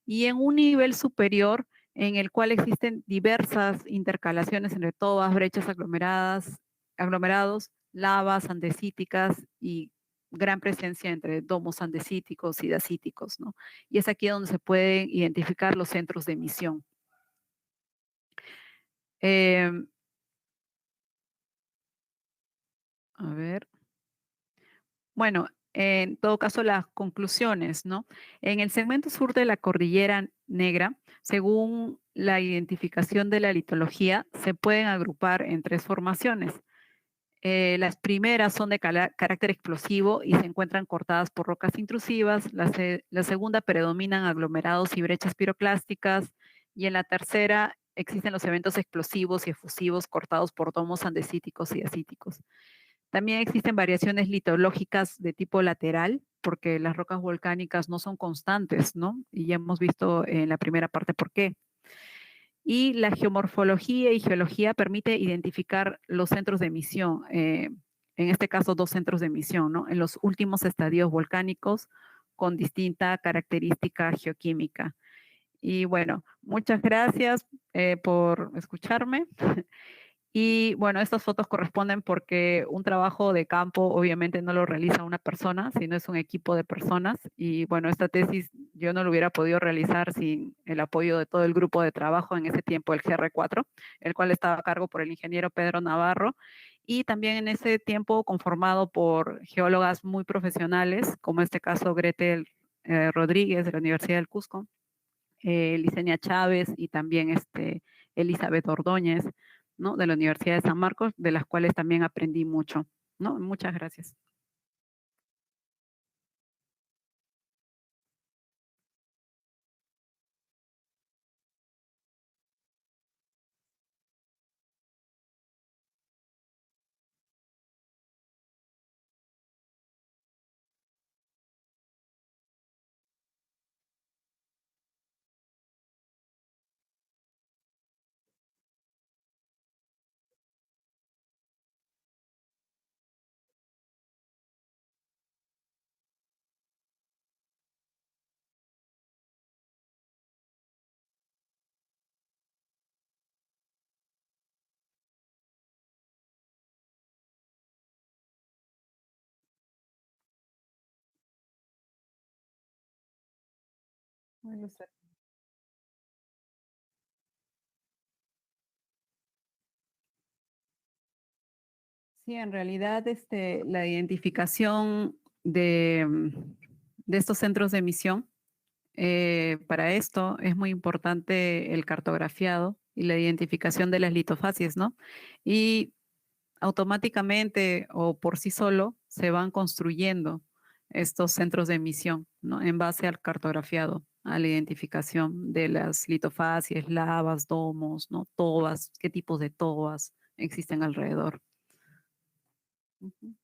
Y en un nivel superior, en el cual existen diversas intercalaciones entre todas, brechas aglomerados, lavas andesíticas y gran presencia entre domos andesíticos y dacíticos, ¿no? Y es aquí donde se pueden identificar los centros de emisión. Eh, a ver. Bueno, en todo caso, las conclusiones, ¿no? En el segmento sur de la Cordillera Negra, según la identificación de la litología, se pueden agrupar en tres formaciones. Las primeras son de carácter explosivo y se encuentran cortadas por rocas intrusivas. La segunda predominan aglomerados y brechas piroclásticas. Y en la tercera existen los eventos explosivos y efusivos cortados por domos andesíticos y dacíticos. También existen variaciones litológicas de tipo lateral, porque las rocas volcánicas no son constantes, ¿no? Y ya hemos visto en la primera parte por qué. Y la geomorfología y geología permite identificar los centros de emisión, en este caso dos centros de emisión, ¿no? En los últimos estadios volcánicos con distinta característica geoquímica. Y bueno, muchas gracias por escucharme. Y bueno, estas fotos corresponden porque un trabajo de campo obviamente no lo realiza una persona, sino es un equipo de personas. Y bueno, esta tesis yo no lo hubiera podido realizar sin el apoyo de todo el grupo de trabajo en ese tiempo, el GR4, el cual estaba a cargo por el ingeniero Pedro Navarro. Y también en ese tiempo conformado por geólogas muy profesionales, como en este caso Gretel Rodríguez de la Universidad del Cusco, Licenia Chávez y también Elizabeth Ordóñez, ¿no? De la Universidad de San Marcos, de las cuales también aprendí mucho, ¿no? Muchas gracias. Sí, en realidad la identificación de estos centros de emisión, para esto es muy importante el cartografiado y la identificación de las litofacies, ¿no? Y automáticamente o por sí solo se van construyendo estos centros de emisión, ¿no? En base al cartografiado, a la identificación de las litofacies, lavas, domos, ¿no? Tobas, qué tipos de tobas existen alrededor. Ujú.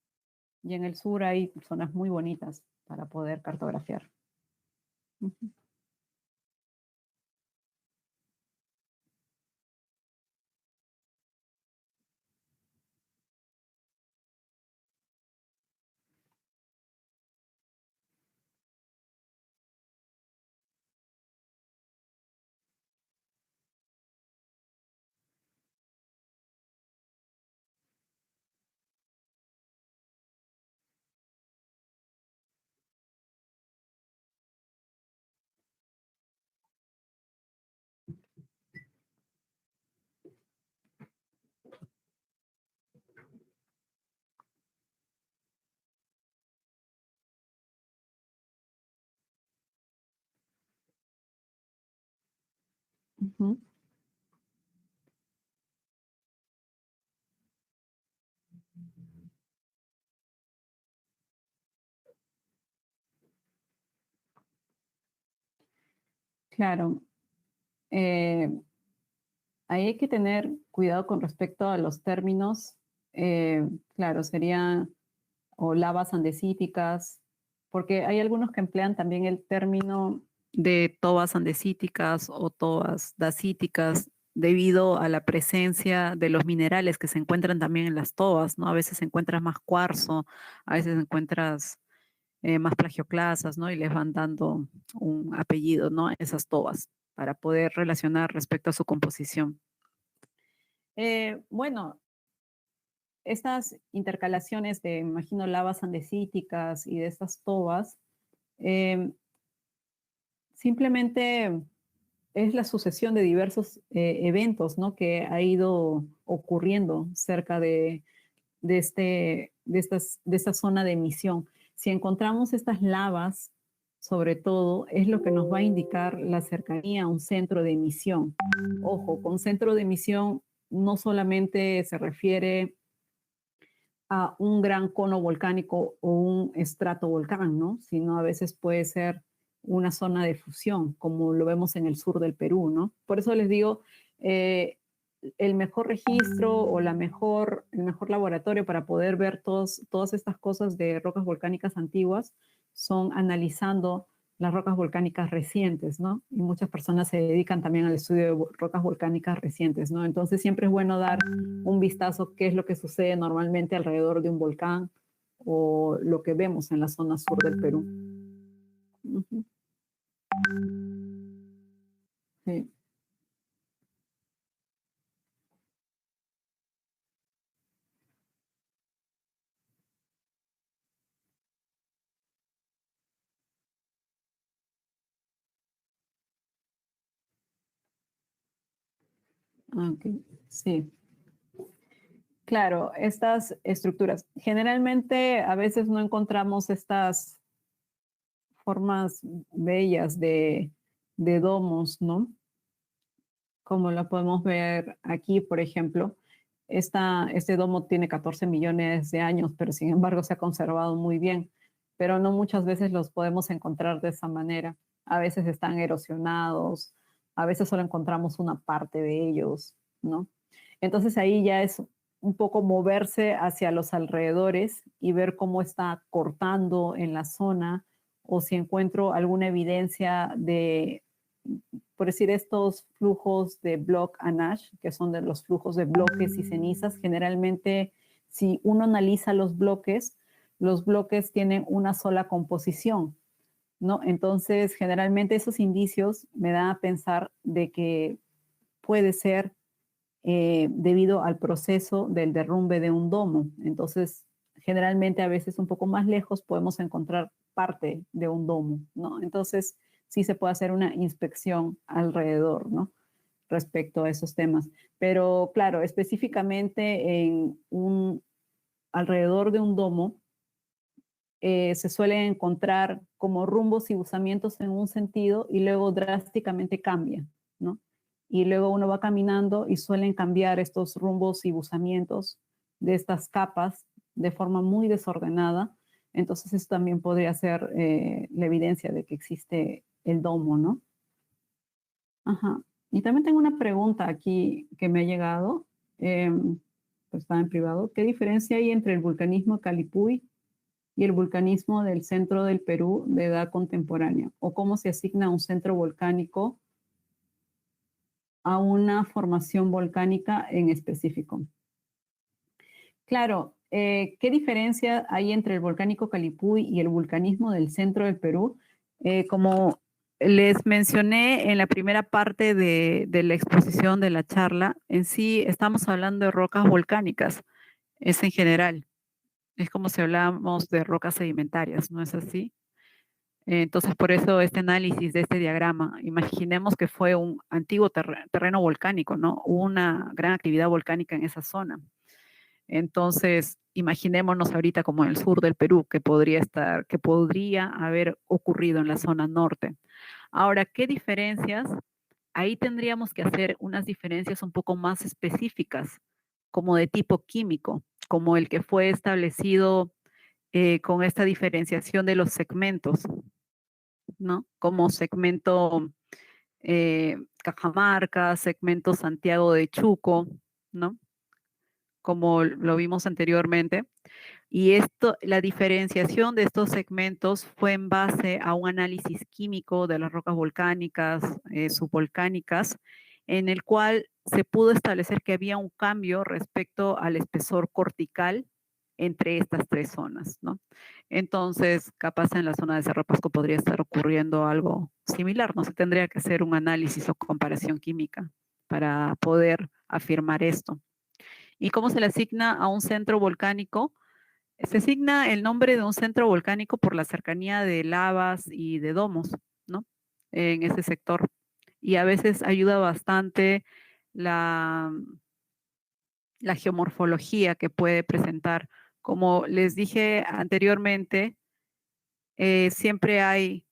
Y en el sur hay zonas muy bonitas para poder cartografiar. Ujú. Ujú. Claro, eh, ahí hay que tener cuidado con respecto a los términos. Claro, serían o lavas andesíticas, porque hay algunos que emplean también el término de tobas andesíticas o tobas dacíticas, debido a la presencia de los minerales que se encuentran también en las tobas, ¿no? A veces encuentras más cuarzo, a veces encuentras más plagioclasas, ¿no? Y les van dando un apellido, ¿no? A esas tobas para poder relacionar respecto a su composición. Bueno, estas intercalaciones de, imagino, lavas andesíticas y de estas tobas, simplemente es la sucesión de diversos eventos, ¿no? Que ha ido ocurriendo cerca de esta zona de emisión. Si encontramos estas lavas, sobre todo, es lo que nos va a indicar la cercanía a un centro de emisión. Ojo, con centro de emisión no solamente se refiere a un gran cono volcánico o un estratovolcán, ¿no? Sino a veces puede ser una zona de fusión, como lo vemos en el sur del Perú, ¿no? Por eso les digo, el mejor registro o el mejor laboratorio para poder ver todas estas cosas de rocas volcánicas antiguas son analizando las rocas volcánicas recientes, ¿no? Y muchas personas se dedican también al estudio de rocas volcánicas recientes, ¿no? Entonces siempre es bueno dar un vistazo qué es lo que sucede normalmente alrededor de un volcán o lo que vemos en la zona sur del Perú. Uh-huh. Sí. Okay. Sí. Claro, estas estructuras. Generalmente a veces no encontramos estas formas bellas de domos, ¿no? Como lo podemos ver aquí, por ejemplo. Este domo tiene 14 millones de años, pero sin embargo se ha conservado muy bien. Pero no muchas veces los podemos encontrar de esa manera. A veces están erosionados, a veces solo encontramos una parte de ellos, ¿no? Entonces ahí ya es un poco moverse hacia los alrededores y ver cómo está cortando en la zona o si encuentro alguna evidencia de, por decir, estos flujos de block and ash, que son de los flujos de bloques y cenizas. Generalmente, si uno analiza los bloques tienen una sola composición, ¿no? Entonces, generalmente esos indicios me dan a pensar de que puede ser debido al proceso del derrumbe de un domo. Entonces, generalmente a veces un poco más lejos podemos encontrar parte de un domo, ¿no? Entonces, sí se puede hacer una inspección alrededor, ¿no? Respecto a esos temas. Pero claro, específicamente alrededor de un domo, se suelen encontrar como rumbos y buzamientos en un sentido y luego drásticamente cambia, ¿no? Y luego uno va caminando y suelen cambiar estos rumbos y buzamientos de estas capas de forma muy desordenada. Entonces eso también podría ser la evidencia de que existe el domo, ¿no? Ajá. Y también tengo una pregunta aquí que me ha llegado, pues está en privado. ¿Qué diferencia hay entre el vulcanismo Calipuy y el vulcanismo del centro del Perú de edad contemporánea? ¿O cómo se asigna un centro volcánico a una formación volcánica en específico? Claro, ¿qué diferencia hay entre el volcánico Calipuy y el vulcanismo del centro del Perú? Como les mencioné en la primera parte de la exposición de la charla, en sí estamos hablando de rocas volcánicas, es en general. Es como si hablamos de rocas sedimentarias, ¿no es así? Entonces, por eso este análisis de este diagrama, imaginemos que fue un antiguo terreno volcánico, ¿no? Hubo una gran actividad volcánica en esa zona. Entonces, imaginémonos ahorita como en el sur del Perú, que podría haber ocurrido en la zona norte. Ahora, ¿qué diferencias? Ahí tendríamos que hacer unas diferencias un poco más específicas, como de tipo químico, como el que fue establecido con esta diferenciación de los segmentos, ¿no? Como segmento Cajamarca, segmento Santiago de Chuco, ¿no? Como lo vimos anteriormente. Y la diferenciación de estos segmentos fue en base a un análisis químico de las rocas volcánicas, subvolcánicas, en el cual se pudo establecer que había un cambio respecto al espesor cortical entre estas tres zonas, ¿no? Entonces, capaz en la zona de Cerro Pasco podría estar ocurriendo algo similar, ¿no? Se tendría que hacer un análisis o comparación química para poder afirmar esto. ¿Y cómo se le asigna a un centro volcánico? Se asigna el nombre de un centro volcánico por la cercanía de lavas y de domos, ¿no? En ese sector. Y a veces ayuda bastante la, la geomorfología que puede presentar. Como les dije anteriormente, siempre hay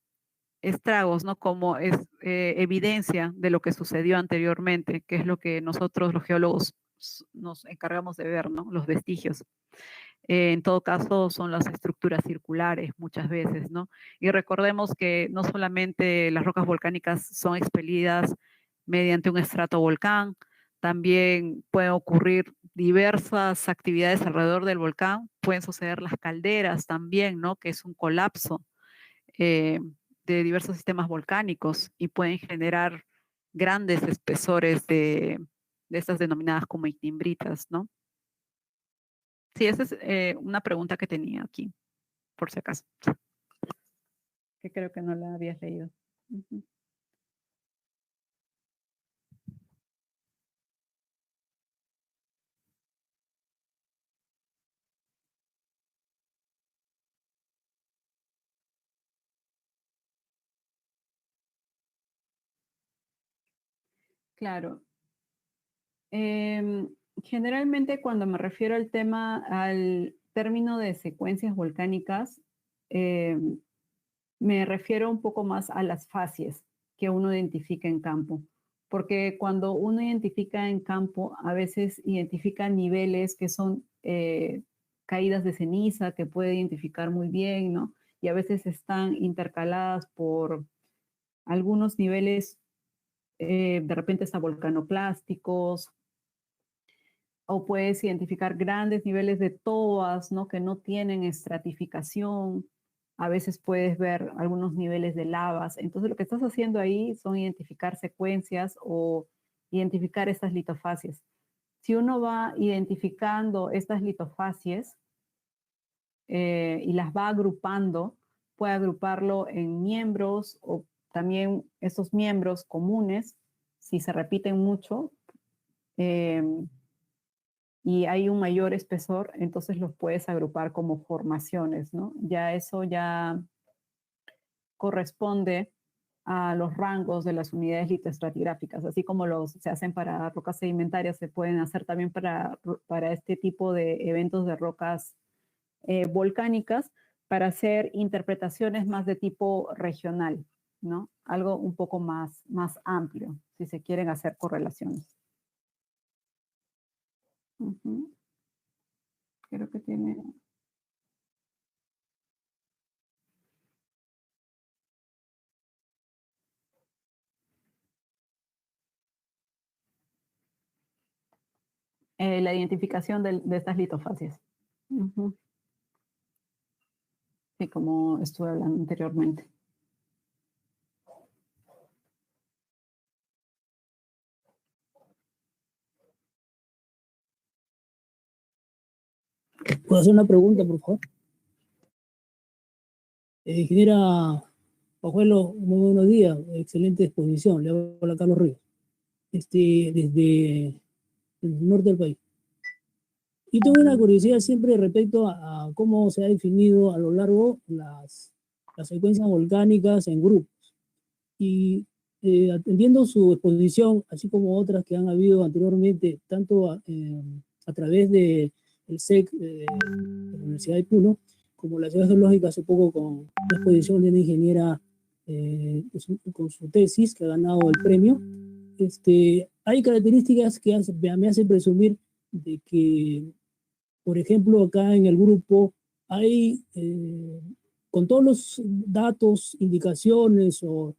estragos, ¿no? Como es evidencia de lo que sucedió anteriormente, que es lo que nosotros los geólogos nos encargamos de ver, ¿no? Los vestigios. En todo caso, son las estructuras circulares muchas veces, ¿no? Y recordemos que no solamente las rocas volcánicas son expelidas mediante un estratovolcán, también pueden ocurrir diversas actividades alrededor del volcán, pueden suceder las calderas también, ¿no? Que es un colapso eh, de diversos sistemas volcánicos y pueden generar grandes espesores de estas denominadas como ignimbritas, ¿no? Sí, esa es una pregunta que tenía aquí, por si acaso, que creo que no la habías leído. Ujú. Claro. Em, Generalmente cuando me refiero al tema, al término de secuencias volcánicas, em, me refiero un poco más a las fases que uno identifica en campo, porque cuando uno identifica en campo, a veces identifica niveles que son caídas de ceniza, que puede identificar muy bien, ¿no? Y a veces están intercaladas por algunos niveles, de repente hasta volcanoclásticos, o puedes identificar grandes niveles de tobas, ¿no? Que no tienen estratificación. A veces puedes ver algunos niveles de lavas. Entonces lo que estás haciendo ahí son identificar secuencias o identificar estas litofasias. Si uno va identificando estas litofasias y las va agrupando, puede agruparlo en miembros o también estos miembros comunes, si se repiten mucho, eh, y hay un mayor espesor, entonces los puedes agrupar como formaciones, ¿no? Ya eso ya corresponde a los rangos de las unidades litoestratigráficas, así como se hacen para rocas sedimentarias, se pueden hacer también para este tipo de eventos de rocas volcánicas, para hacer interpretaciones más de tipo regional, ¿no? Algo un poco más amplio, si se quieren hacer correlaciones. Creo que tiene... la identificación de estas litofasias. Sí, como estuve hablando anteriormente. ¿Puedo hacer una pregunta, por favor? Ingeniera Pajuelo, muy buenos días, excelente exposición. Le hablo a Carlos Ríos, desde el norte del país. Y tengo una curiosidad siempre respecto a cómo se ha definido a lo largo las secuencias volcánicas en grupos. Y atendiendo su exposición, así como otras que han habido anteriormente, tanto a través del SEC de la Universidad de Puno, como la Ciudad Geológica hace poco con la exposición de una ingeniera con su tesis que ha ganado el premio, hay características que me hacen presumir de que, por ejemplo, acá en el grupo hay, con todos los datos, indicaciones o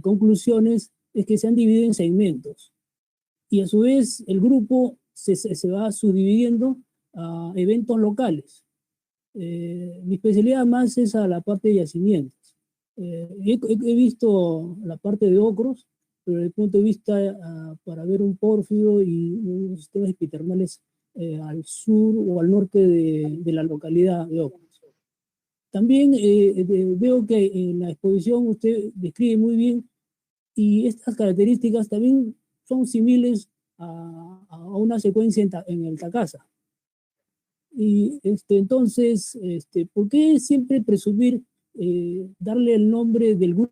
conclusiones, es que se han dividido en segmentos. Y a su vez el grupo se va subdividiendo a eventos locales. Mi especialidad más es a la parte de yacimientos. He visto la parte de ocros, pero desde el punto de vista para ver un pórfido y unos sistemas epitermales al sur o al norte de la localidad de Ocros. También veo que en la exposición usted describe muy bien y estas características también son similares a una secuencia en el Takasa. Y entonces, ¿por qué siempre presumir darle el nombre del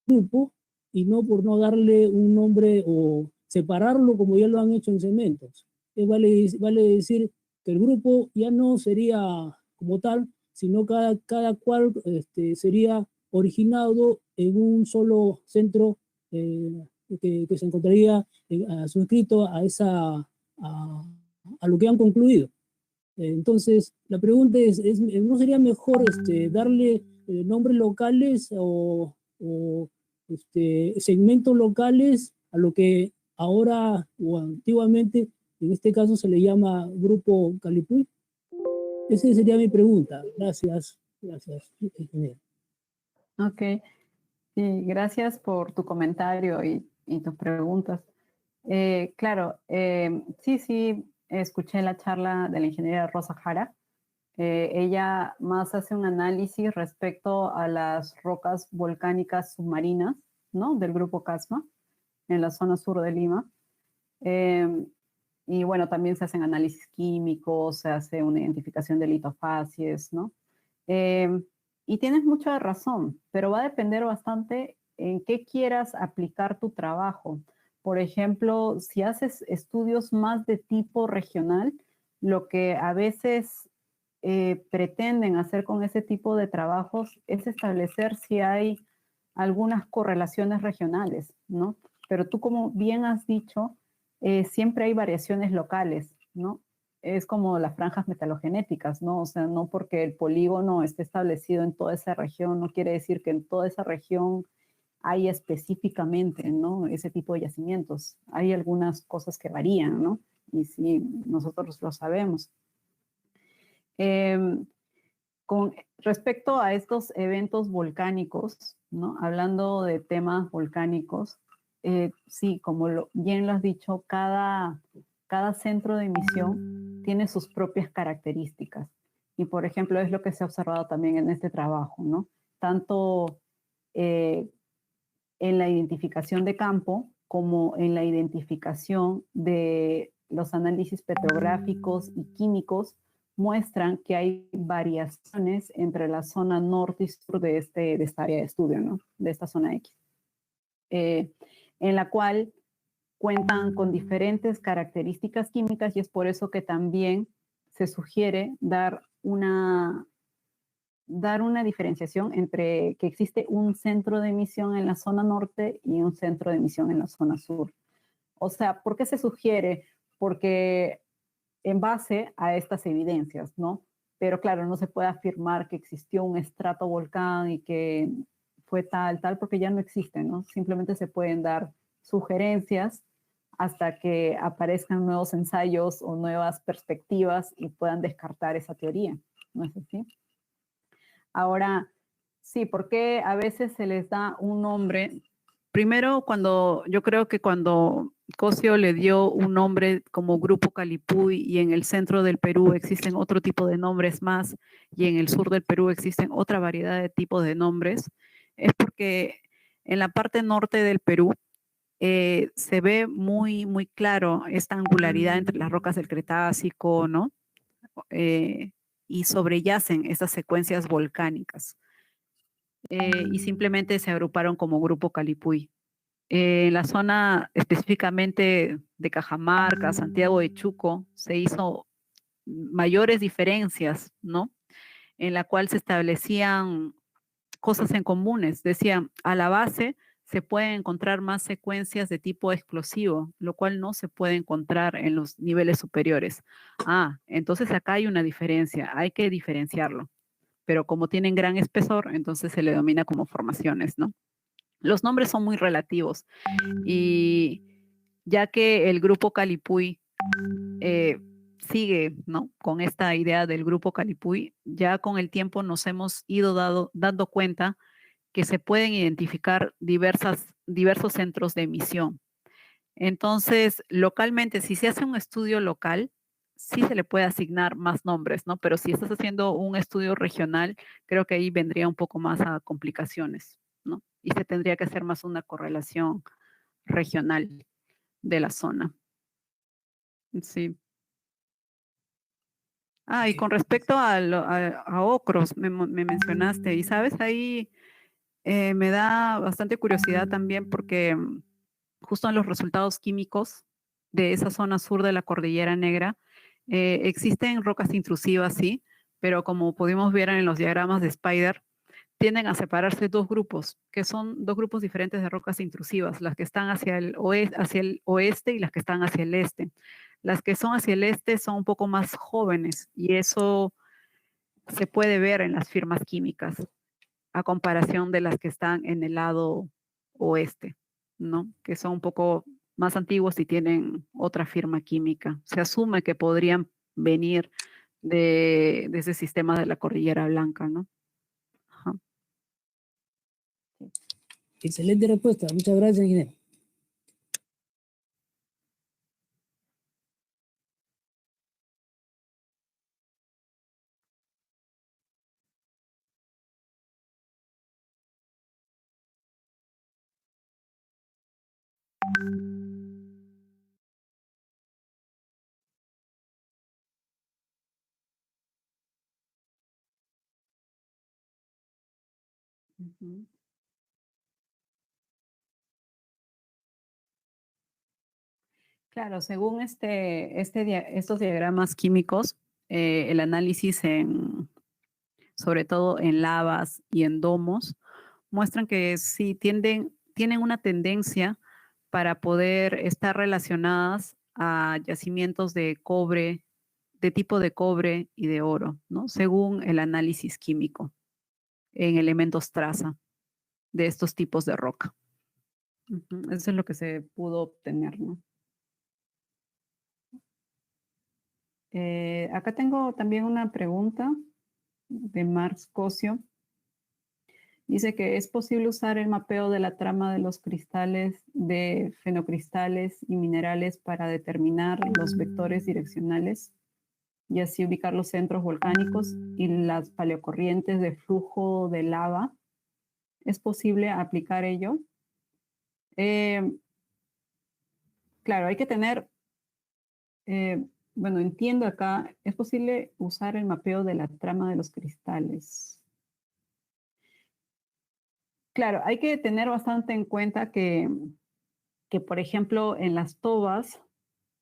grupo y no por no darle un nombre o separarlo como ya lo han hecho en cementos? Vale decir que el grupo ya no sería como tal, sino cada cual sería originado en un solo centro que se encontraría suscrito a lo que han concluido. Entonces, la pregunta ¿no sería mejor darle nombres locales o segmentos locales a lo que ahora o antiguamente, en este caso, se le llama Grupo Calipuy? Esa sería mi pregunta. Gracias, ingeniero. Ok, sí, gracias por tu comentario y tus preguntas. Claro, sí, escuché la charla de la ingeniera Rosa Jara. Ella más hace un análisis respecto a las rocas volcánicas submarinas, ¿no? Del grupo Casma, en la zona sur de Lima. Y bueno, también se hacen análisis químicos, se hace una identificación de litofacies, ¿no? Y tienes mucha razón, pero va a depender bastante en qué quieras aplicar tu trabajo. Por ejemplo, si haces estudios más de tipo regional, lo que a veces pretenden hacer con ese tipo de trabajos es establecer si hay algunas correlaciones regionales, ¿no? Pero tú, como bien has dicho, siempre hay variaciones locales, ¿no? Es como las franjas metalogenéticas, ¿no? O sea, no porque el polígono esté establecido en toda esa región, no quiere decir que en toda esa región hay específicamente, ¿no? Ese tipo de yacimientos. Hay algunas cosas que varían, ¿no? Y sí, nosotros lo sabemos. Con respecto a estos eventos volcánicos, ¿no? Hablando de temas volcánicos, sí, como bien lo has dicho, cada centro de emisión tiene sus propias características. Y, por ejemplo, es lo que se ha observado también en este trabajo, ¿no? Tanto en la identificación de campo como en la identificación de los análisis petrográficos y químicos, muestran que hay variaciones entre la zona norte y sur de esta área de estudio, ¿no? De esta zona X, en la cual cuentan con diferentes características químicas, y es por eso que también se sugiere dar una diferenciación entre que existe un centro de emisión en la zona norte y un centro de emisión en la zona sur. O sea, ¿por qué se sugiere? Porque en base a estas evidencias, ¿no? Pero claro, no se puede afirmar que existió un estratovolcán y que fue tal, porque ya no existe, ¿no? Simplemente se pueden dar sugerencias hasta que aparezcan nuevos ensayos o nuevas perspectivas y puedan descartar esa teoría, ¿no es así? Ahora, sí, porque a veces se les da un nombre. Primero, yo creo que cuando Cosio le dio un nombre como Grupo Calipuy y en el centro del Perú existen otro tipo de nombres más y en el sur del Perú existen otra variedad de tipos de nombres, es porque en la parte norte del Perú se ve muy, muy claro esta angularidad entre las rocas del Cretácico, ¿no? Y sobreyacen estas secuencias volcánicas. Y simplemente se agruparon como Grupo Calipuy. En la zona específicamente de Cajamarca, Santiago de Chuco, se hizo mayores diferencias, ¿no? En la cual se establecían cosas en comunes. Decían, a la base se pueden encontrar más secuencias de tipo explosivo, lo cual no se puede encontrar en los niveles superiores. Entonces acá hay una diferencia, hay que diferenciarlo. Pero como tienen gran espesor, entonces se le denomina como formaciones, ¿no? Los nombres son muy relativos y ya que el grupo Calipuy sigue, ¿no? Con esta idea del grupo Calipuy, ya con el tiempo nos hemos ido dando cuenta que se pueden identificar diversos centros de emisión. Entonces, localmente, si se hace un estudio local, sí se le puede asignar más nombres, ¿no? Pero si estás haciendo un estudio regional, creo que ahí vendría un poco más a complicaciones, ¿no? Y se tendría que hacer más una correlación regional de la zona. Sí. Ah, y Ok. con respecto a ocros, me mencionaste, y sabes, ahí me da bastante curiosidad también porque justo en los resultados químicos de esa zona sur de la Cordillera Negra, existen rocas intrusivas, sí, pero como pudimos ver en los diagramas de Spider, tienden a separarse dos grupos, que son dos grupos diferentes de rocas intrusivas, las que están hacia el oeste y las que están hacia el este. Las que son hacia el este son un poco más jóvenes y eso se puede ver en las firmas químicas a comparación de las que están en el lado oeste, ¿no? Que son un poco más antiguos y tienen otra firma química. Se asume que podrían venir de ese sistema de la Cordillera Blanca, ¿no? Ajá. Excelente respuesta. Muchas gracias, ingeniero. Ujú. Claro, según estos diagramas químicos, el análisis sobre todo en lavas y en domos, muestran que sí tienen una tendencia para poder estar relacionadas a yacimientos de cobre, de tipo de cobre y de oro, ¿no? Según el análisis químico en elementos traza de estos tipos de roca. Ujú, eso es lo que se pudo obtener, ¿no? Acá tengo también una pregunta de Marx Cosio. Dice que es posible usar el mapeo de la trama de los cristales de fenocristales y minerales para determinar los vectores direccionales y así ubicar los centros volcánicos y las paleocorrientes de flujo de lava. ¿Es posible aplicar ello? Eh, claro, hay que tener, bueno, entiendo acá, es posible usar el mapeo de la trama de los cristales. Claro, hay que tener bastante en cuenta que, por ejemplo, en las tobas,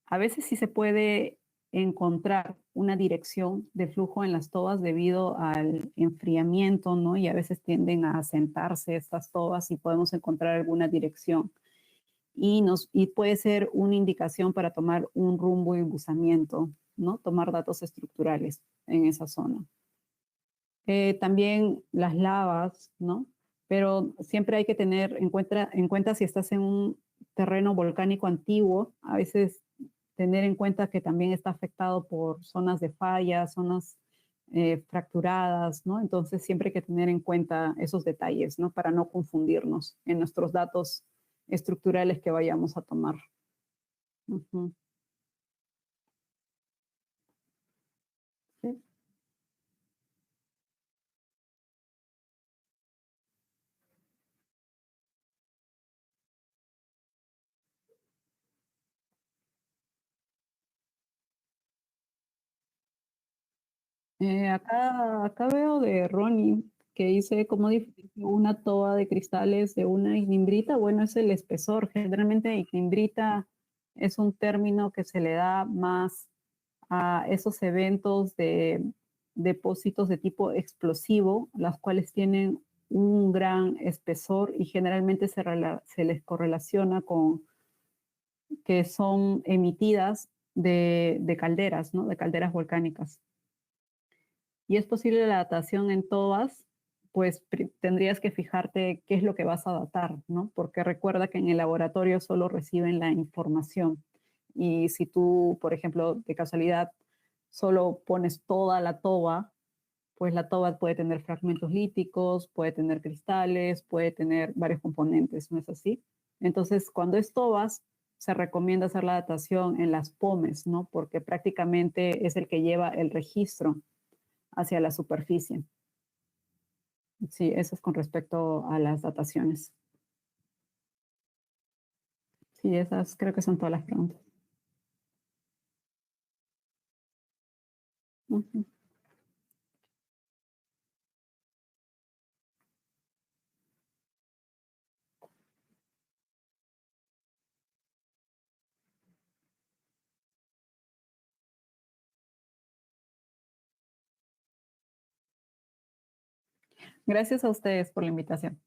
a veces sí se puede encontrar una dirección de flujo en las tobas debido al enfriamiento, ¿no? Y a veces tienden a asentarse estas tobas y podemos encontrar alguna dirección. Y puede ser una indicación para tomar un rumbo y embuzamiento, ¿no? Tomar datos estructurales en esa zona. También las lavas, ¿no? Pero siempre hay que tener en cuenta si estás en un terreno volcánico antiguo, a veces tener en cuenta que también está afectado por zonas de fallas, zonas fracturadas, ¿no? Entonces siempre hay que tener en cuenta esos detalles, ¿no? Para no confundirnos en nuestros datos estructurales que vayamos a tomar. Ujú. Sí. Acá veo de Ronnie que dice cómo diferencia una toba de cristales de una ignimbrita. Bueno, es el espesor. Generalmente ignimbrita es un término que se le da más a esos eventos de depósitos de tipo explosivo, las cuales tienen un gran espesor y generalmente se les correlaciona con que son emitidas de calderas, ¿no? De calderas volcánicas. Y es posible la datación en todas, pues tendrías que fijarte qué es lo que vas a datar, ¿no? Porque recuerda que en el laboratorio solo reciben la información. Y si tú, por ejemplo, de casualidad, solo pones toda la toba, pues la toba puede tener fragmentos líticos, puede tener cristales, puede tener varios componentes, ¿no es así? Entonces, cuando es tobas, se recomienda hacer la datación en las pomes, ¿no? Porque prácticamente es el que lleva el registro hacia la superficie. Sí, eso es con respecto a las dataciones. Sí, esas creo que son todas las preguntas. Ujú. Gracias a ustedes por la invitación.